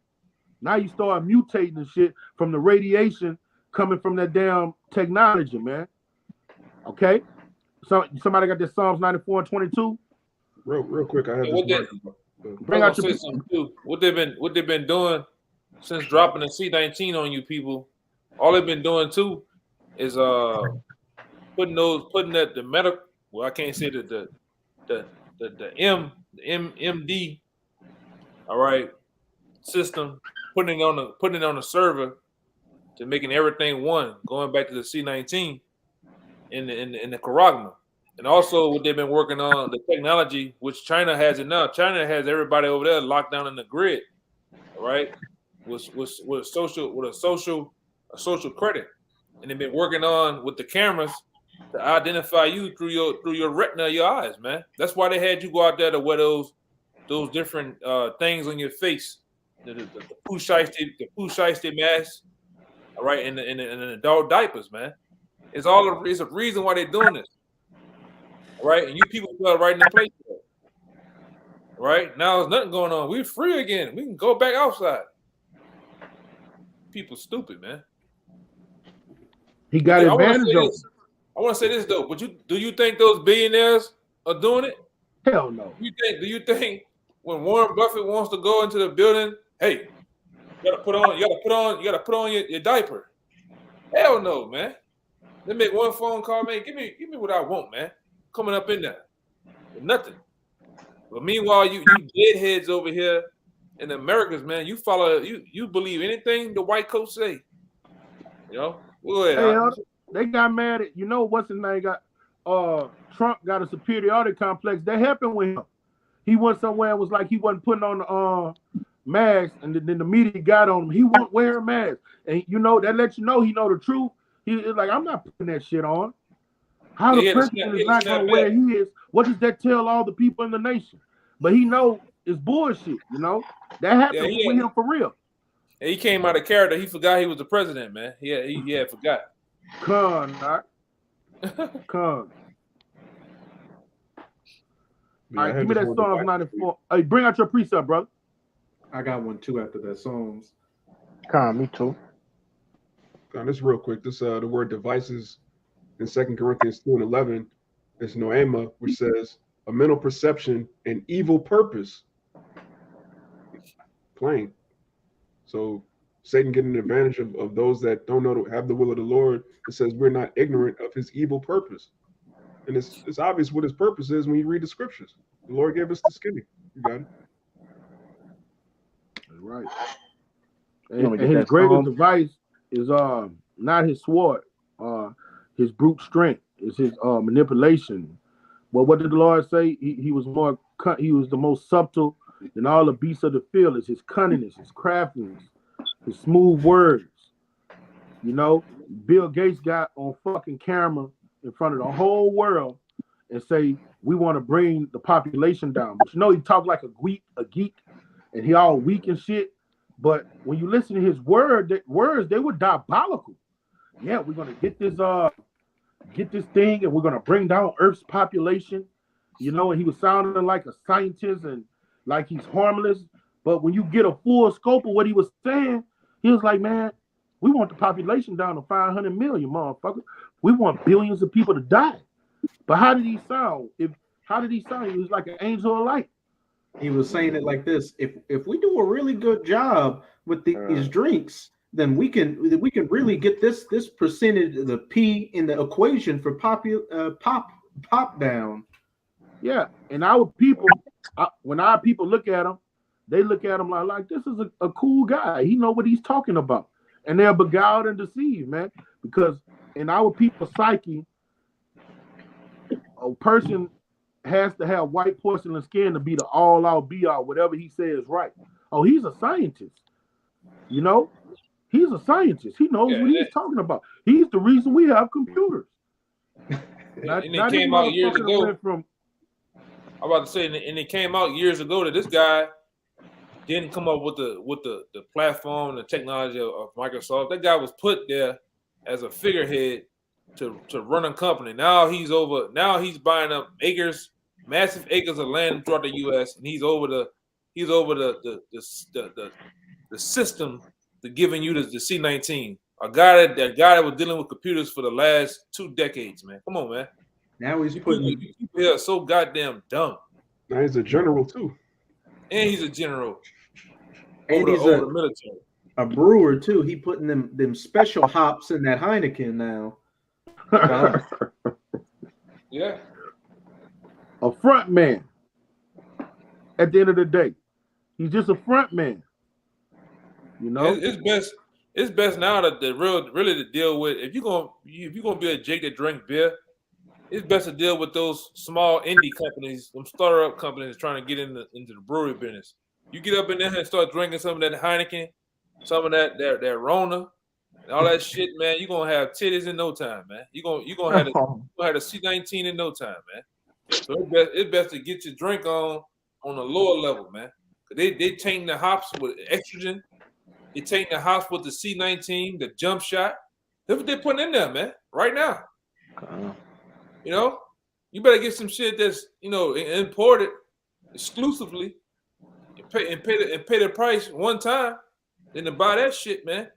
Now you start mutating and shit from the radiation coming from that damn technology, man. Okay? So somebody got this Psalms 94:22? Real quick, I have What this. Bring out your too. What they've been doing since dropping the C19 on you people, all they've been doing too is putting that the medical, well, I can't say that the MD, all right, system, putting it on the server to making everything one, going back to the C19 in the Charagma. And also what they've been working on, the technology, which China has it now. China has everybody over there locked down in the grid, all right, with a social credit. And they've been working on with the cameras to identify you through your retina of your eyes, man. That's why they had you go out there to wear those different things on your face, the poo shiesty mask, all right, and the adult diapers, man. It's a reason why they're doing this, all right. And you people fell right in the place, right? Now there's nothing going on. We're free again. We can go back outside. People stupid, man. He got advantage of it. I want to say this though, but do you think those billionaires are doing it? Hell no. Do you think when Warren Buffett wants to go into the building, hey, you gotta put on your diaper? Hell no, man. They make one phone call, man. Give me what I want, man. Coming up in there. With nothing. But meanwhile, you deadheads over here in the Americas, man, you believe anything the white coats say. You know? Go ahead. Hey, they got mad at, what's his name got Trump got a superiority complex. That happened with him. He went somewhere and was like he wasn't putting on the mask, and then the media got on him. He wasn't wearing a mask. And that lets you know he know the truth. He's like, I'm not putting that shit on. How the president is not gonna wear his, what does that tell all the people in the nation? But he know it's bullshit, That happened with him for real. And he came out of character. He forgot he was the president, man. He had forgot. Con. All right, give me that Psalms 94. Hey, bring out your precept, brother. I got one too after that Psalms. Me too. This real quick. This the word devices in 2 Corinthians 2:11 is noema, which says a mental perception and evil purpose. Plain. So Satan getting advantage of those that don't know to have the will of the Lord. It says we're not ignorant of his evil purpose. And it's obvious what his purpose is when you read the scriptures. The Lord gave us the skinny. You got it. Right. And his greatest device is not his sword, his brute strength, is his manipulation. Well, what did the Lord say? He was the most subtle than all the beasts of the field. Is his cunningness, his craftiness, his smooth words. Bill Gates got on fucking camera in front of the whole world and say we want to bring the population down. But he talked like a geek, and he all weak and shit. But when you listen to his words, they were diabolical. Yeah, we're gonna get this thing, and we're gonna bring down Earth's population. And he was sounding like a scientist and like he's harmless. But when you get a full scope of what he was saying, he was like, man, we want the population down to 500 million, motherfucker. We want billions of people to die. But how did he sound? He was like an angel of light. He was saying it like this: if we do a really good job with these drinks, then we can really get this percentage, the P in the equation for pop down. Yeah, and our people, when our people look at him, they look at him like this is a cool guy. He know what he's talking about, and they're beguiled and deceived, man. Because in our people's psyche, a person has to have white porcelain skin to be the all out be all, whatever he says right. Oh, he's a scientist. You know, he's a scientist. He knows what he's talking about. He's the reason we have computers. And it came out years ago. Went from, I'm about to say, and it came out years ago that this guy didn't come up with the platform, the technology of Microsoft. That guy was put there as a figurehead to run a company. Now he's buying up acres, massive acres of land throughout the U.S. and he's over the system to giving you the C-19. A guy that was dealing with computers for the last 2 decades, man. Come on, man. Now he's people are so goddamn dumb. Now he's a general too. And he's a general. And he's over the military. A brewer too. He putting them special hops in that Heineken now. Yeah. A front man. At the end of the day, he's just a front man. You know, it's best now that really to deal with. If you're gonna be a Jake that drink beer, it's best to deal with those small indie companies, them startup companies trying to get into the brewery business. You get up in there and start drinking some of that Heineken, some of that Rona, and all that shit, man. You're gonna have titties in no time, man. You're gonna have a C-19 in no time, man. So it's best to get your drink on a lower level, man. They taint the hops with estrogen. They taint the hops with the C-19, the jump shot. That's what they're putting in there, man. Right now. You know, you better get some shit that's imported exclusively and pay the price one time, then to buy that shit, man.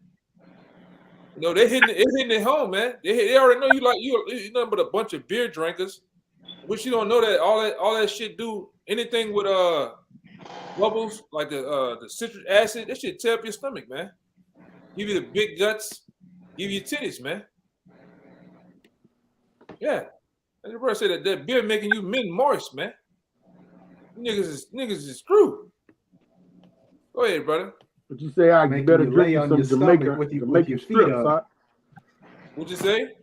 You know, it's hitting it home, man. They already know you're nothing but a bunch of beer drinkers, which you don't know that all that shit do anything with bubbles like the citric acid. That shit tear up your stomach, man. Give you the big guts, give you titties, man. Yeah. And the brother said that beer making you men moist, man. Niggas is screwed. Go ahead, brother. But you say I better drink some Jamaican with your strip, feet up. huh? What'd you say?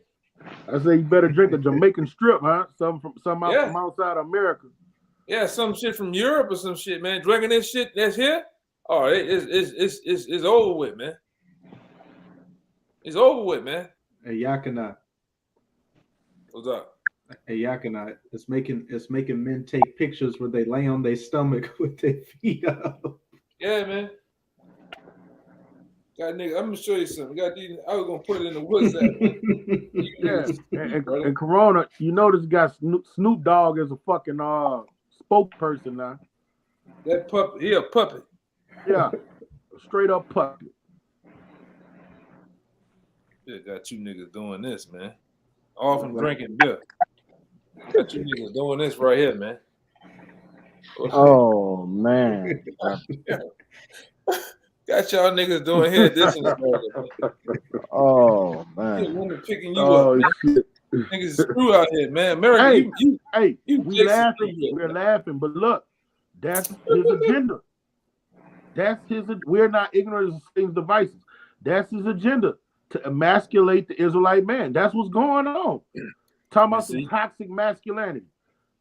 I say you better drink a Jamaican strip, huh? Some from outside America. Yeah, some shit from Europe or some shit, man. Drinking this shit that's here. Oh, it's over with, man. It's over with, man. Hey, Yakina. What's up? Hey, Yakina. It's making men take pictures where they lay on their stomach with their feet up. Yeah, man. God, nigga, I'm gonna show you something. I was gonna put it in the WhatsApp. Yeah, and Corona, you know this guy Snoop Dogg is a fucking spokesperson now. That puppet, he a puppet. Yeah, a straight up puppet. Yeah, got you niggas doing this, man. All from drinking beer. Got you niggas doing this right here, man. Oh man. Got y'all niggas doing here this and that. Oh man. Yeah, women picking you up, man. Shit. Niggas is screw out here, man. America, we're laughing, but look, that's his agenda. We're not ignorant of things devices. That's his agenda to emasculate the Israelite man. That's what's going on. Talking about some toxic masculinity.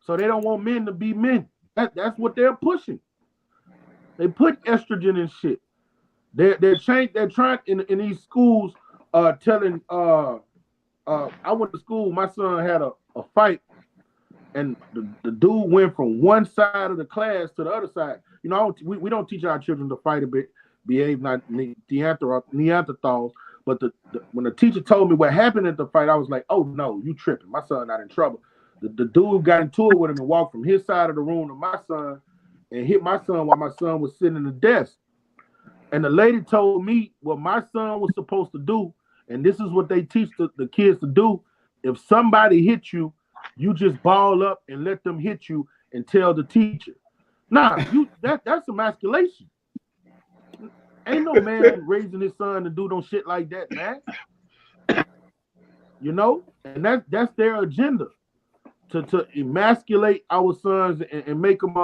So they don't want men to be men. That's what they're pushing. They put estrogen in shit. They're trying in these schools telling I went to school, my son had a fight, and the dude went from one side of the class to the other side. You know, we don't teach our children to fight a bit, behave like Neanderthals. But when the teacher told me what happened at the fight, I was like, oh no, you tripping. My son not in trouble. The dude got into it with him and walked from his side of the room to my son and hit my son while my son was sitting in the desk. And the lady told me what my son was supposed to do, and this is what they teach the kids to do. If somebody hits you, you just ball up and let them hit you and tell the teacher. Nah, that's emasculation. Ain't no man raising his son to do no shit like that, man. You know? And that's their agenda. To emasculate our sons and make them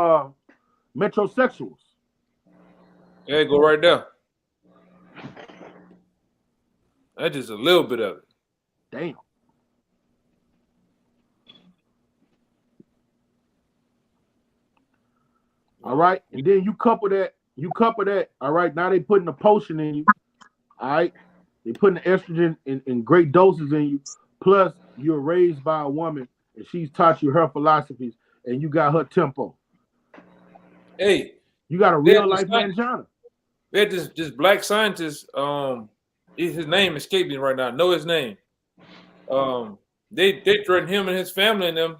metrosexuals. Yeah, go right there. That's just a little bit of it. Damn. All right, and then you couple that. All right, now they putting a potion in you. All right, they putting the estrogen in great doses in you. Plus, you're raised by a woman, and she's taught you her philosophies, and you got her tempo. Hey, You got a they had real this life manjana. We had this black scientist. His name escaped me right now. I know his name. They threatened him and his family and them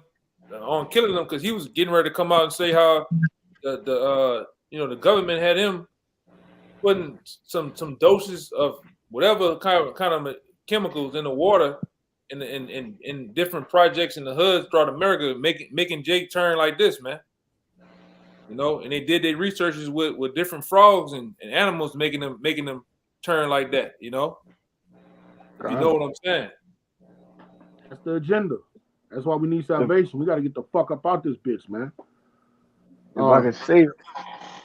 on killing them because he was getting ready to come out and say how the government had him putting some doses of whatever kind of chemicals in the water in different projects in the hoods throughout America, making Jake turn like this, man. You know, and they did their researches with different frogs and animals, making them turn like that. You know, if you know what I'm saying. That's the agenda. That's why we need salvation. We got to get the fuck up out this bitch, man. If I could say,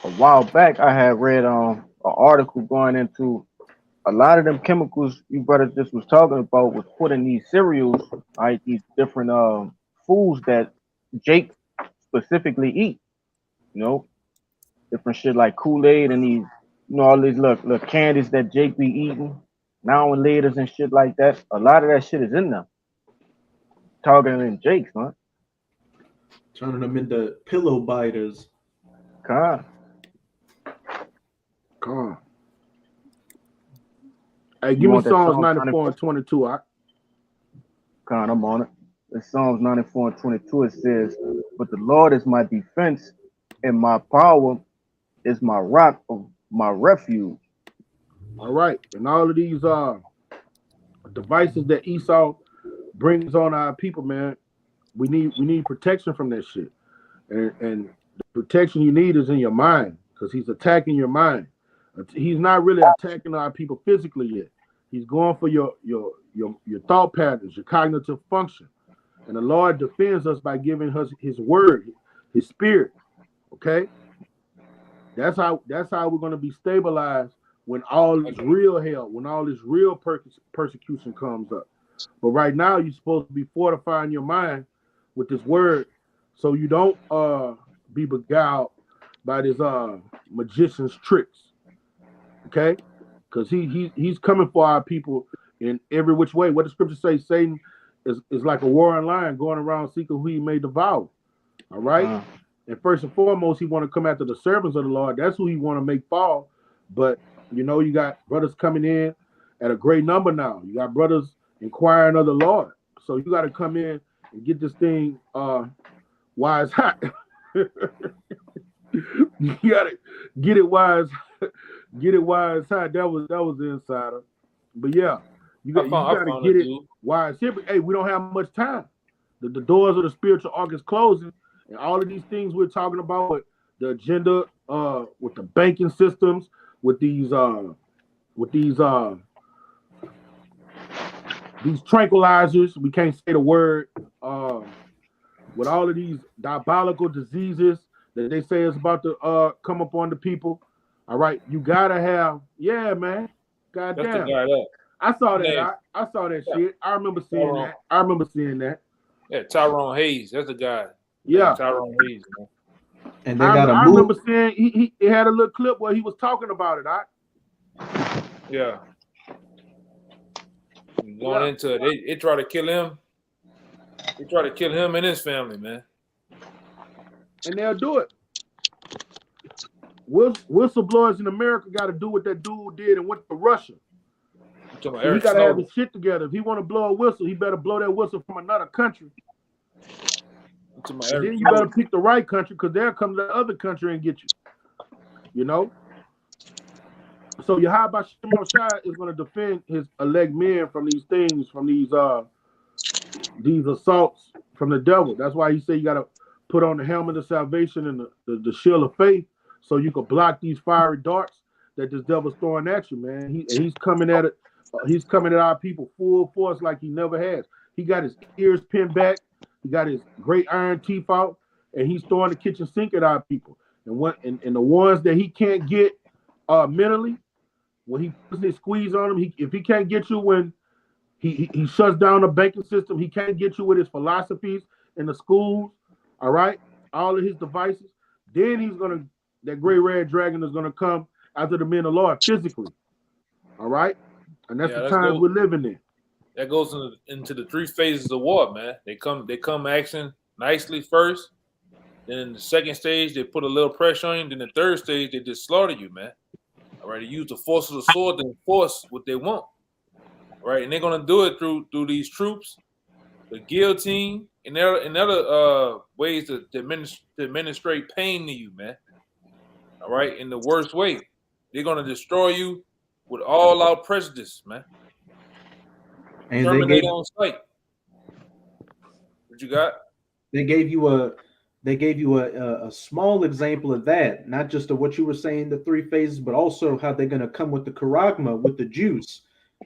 a while back, I had read an article going into a lot of them chemicals you brother just was talking about was put in these cereals, right? These different foods that Jake specifically eat. You know, different shit like Kool-Aid and these, all these little candies that Jake be eating now and laters and shit like that. A lot of that shit is in them. Targeting Jake's, huh? Turning them into pillow biters. God. Hey, give me Psalms 94 and 22, all right? God, I'm on it. In Psalms 94 and 22, it says, "But the Lord is my defense, and my power is my rock of my refuge." All right. And all of these devices that Esau brings on our people, man, we need protection from that shit. And the protection you need is in your mind, because he's attacking your mind. He's not really attacking our people physically yet. He's going for your thought patterns, your cognitive function. And the Lord defends us by giving us his word, his spirit. Okay? That's how we're going to be stabilized when all this real hell, when all this real persecution comes up. But right now, you're supposed to be fortifying your mind with this word so you don't be beguiled by this magician's tricks. Okay? Because he's coming for our people in every which way. What the scripture says, Satan is like a roaring lion going around seeking who he may devour. All right? And first and foremost, he want to come after the servants of the Lord. That's who he want to make fall. But, you got brothers coming in at a great number now. You got brothers inquiring of the Lord. So you got to come in and get this thing wise hot. You got to get it wise hot. That was the insider. But yeah, you got to get it wise here. But hey, we don't have much time. The doors of the spiritual ark is closing. And all of these things we're talking about with the agenda, with the banking systems, with these tranquilizers, we can't say the word, with all of these diabolical diseases that they say is about to come upon the people. All right, you gotta have, yeah, man. Goddamn. I saw that. I saw that shit. I remember seeing that. Yeah, Tyrone Hayes. That's the guy. Yeah, Tyrone Hayes, man. And they got I remember seeing he had a little clip where he was talking about it. Yeah. Going into it, they try to kill him. They try to kill him and his family, man. And they'll do it. Whistleblowers in America got to do what that dude did and went to Russia. So he got to have his shit together. If he want to blow a whistle, he better blow that whistle from another country. Then you better pick the right country, because they'll come to the other country and get you. So Yahweh Shai is going to defend his elect men from these things, from these assaults from the devil. That's why he said you got to put on the helmet of salvation and the shield of faith, so you can block these fiery darts that this devil's throwing at you, man. He's coming at it. He's coming at our people full force like he never has. He got his ears pinned back. He got his great iron teeth out, and he's throwing the kitchen sink at our people. And the ones that he can't get mentally, when he puts his squeeze on them, if he can't get you when he shuts down the banking system, he can't get you with his philosophies in the schools, all right, all of his devices, Then that great red dragon is gonna come after the men of the Lord physically. All right, and that's the times we're living in. That goes into the 3 phases of war, man. They come action nicely first. Then in the second stage, they put a little pressure on you. Then the third stage, they just slaughter you, man. All right, they use the force of the sword to enforce what they want. All right, and they're gonna do it through these troops, the guillotine, and other ways to administrate pain to you, man. All right, in the worst way, they're gonna destroy you with all-out prejudice, man. And Terminate on sight. What you got? They gave you a small example of that, not just of what you were saying, the 3 phases, but also how they're going to come with the charagma, with the juice.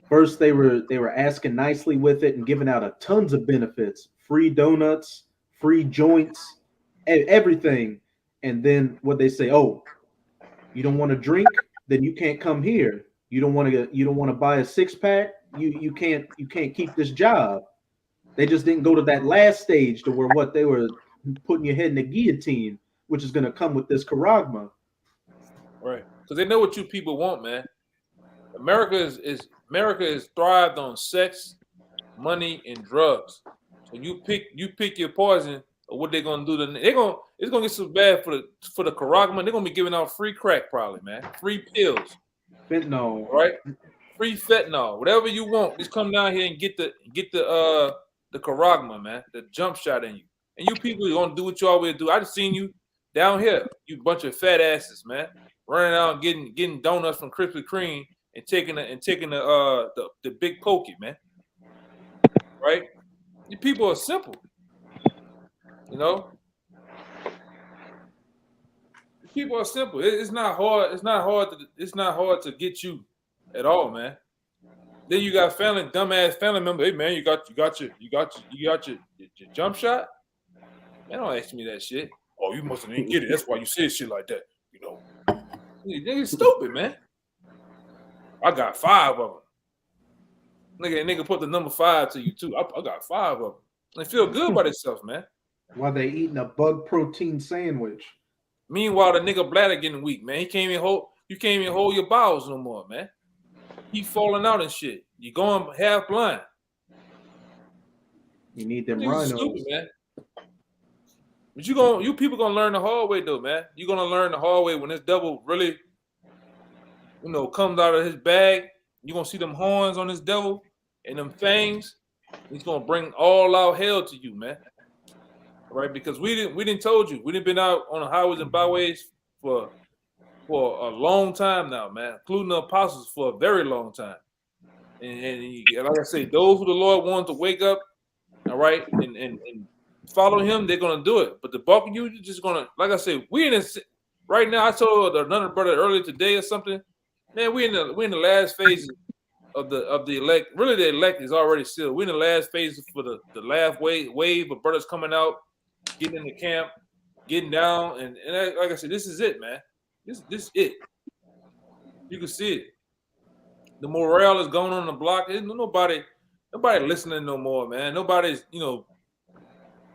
First, they were asking nicely with it and giving out a tons of benefits, free donuts, free joints, everything. And then what they say, oh, you don't want to drink, then you can't come here. You don't want to buy a 6-pack, you can't keep this job. They just didn't go to that last stage to where what they were putting your head in the guillotine, which is going to come with this charagma. Right, because they know what you people want, man. America is thrived on sex, money, and drugs. So you pick your poison or what they're gonna do. It's gonna get so bad for the charagma. They're gonna be giving out free crack, probably, man. Free pills, fentanyl, right? Free fentanyl, whatever you want. Just come down here and get the charagma, man. The jump shot in you. And you people are gonna do what you always do. I just seen you down here, you bunch of fat asses, man, running out and getting donuts from Krispy Kreme and taking the big pokey, man. Right? You people are simple, you know. People are simple. It's not hard. It's not hard to get you at all, man. Then you got dumbass family member. Hey man, you got your jump shot. Man, don't ask me that shit. Oh, you must have didn't get it. That's why you said shit like that. You know, nigga stupid, man. I got 5 of them. Nigga put the number 5 to you too. I got 5 of them. They feel good about themselves, man. While they eating a bug protein sandwich. Meanwhile, the nigga bladder getting weak, man. You can't even hold your bowels no more, man. He falling out and shit. You going half blind. You need them rhinos. Stupid, man. But you people gonna learn the hard way though, man. You're gonna learn the hard way when this devil really, comes out of his bag. You're gonna see them horns on this devil and them fangs. He's gonna bring all out hell to you, man. Right? Because we didn't told you. We didn't been out on the highways and byways for a long time now, man, including the apostles for a very long time. And like I say, those who the Lord wants to wake up, all right, and follow him, they're gonna do it. But the bulk of you, you're just gonna, like I say, we in this right now. I told another brother earlier today or something. Man, we in the last phase of the elect. Really, the elect is already sealed. We're in the last phase for the last wave of brothers coming out, getting in the camp, getting down, and like I said, this is it, man. This it. You can see it. The morale is going on the block. There's nobody listening no more, man. Nobody's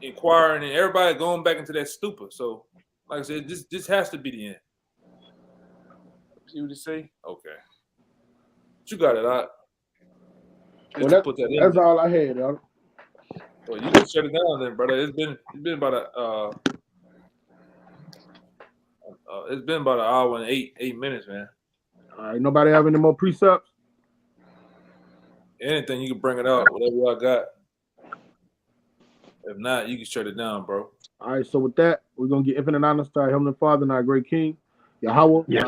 inquiring, and everybody going back into that stupor. So, like I said, this has to be the end. See what you say? Okay. But you got it out. Well, that's all I had, y'all. Well, you can shut it down then, brother. It's been about an hour and eight minutes, man. All right, nobody have any more precepts? Anything, you can bring it out, whatever I got. If not, you can shut it down, bro. All right, so with that, we're going to get infinite honors to our Heavenly Father and our great King. Yahweh, give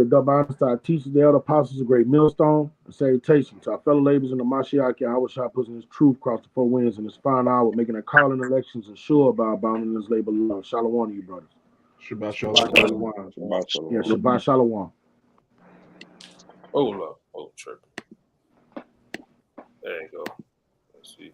double honors to our teachers, the elder apostles, a great millstone, and salutation to our fellow laborers in the Mashiach, Yahweh Shah, pushing his truth across the 4 winds in this fine hour, making our calling elections and sure about bounding this labor love. Shalom to you, brothers. Shabbat shalom. Yeah, Shabbat shalom. Oh, love. Oh, tripping. There you go. Let's see.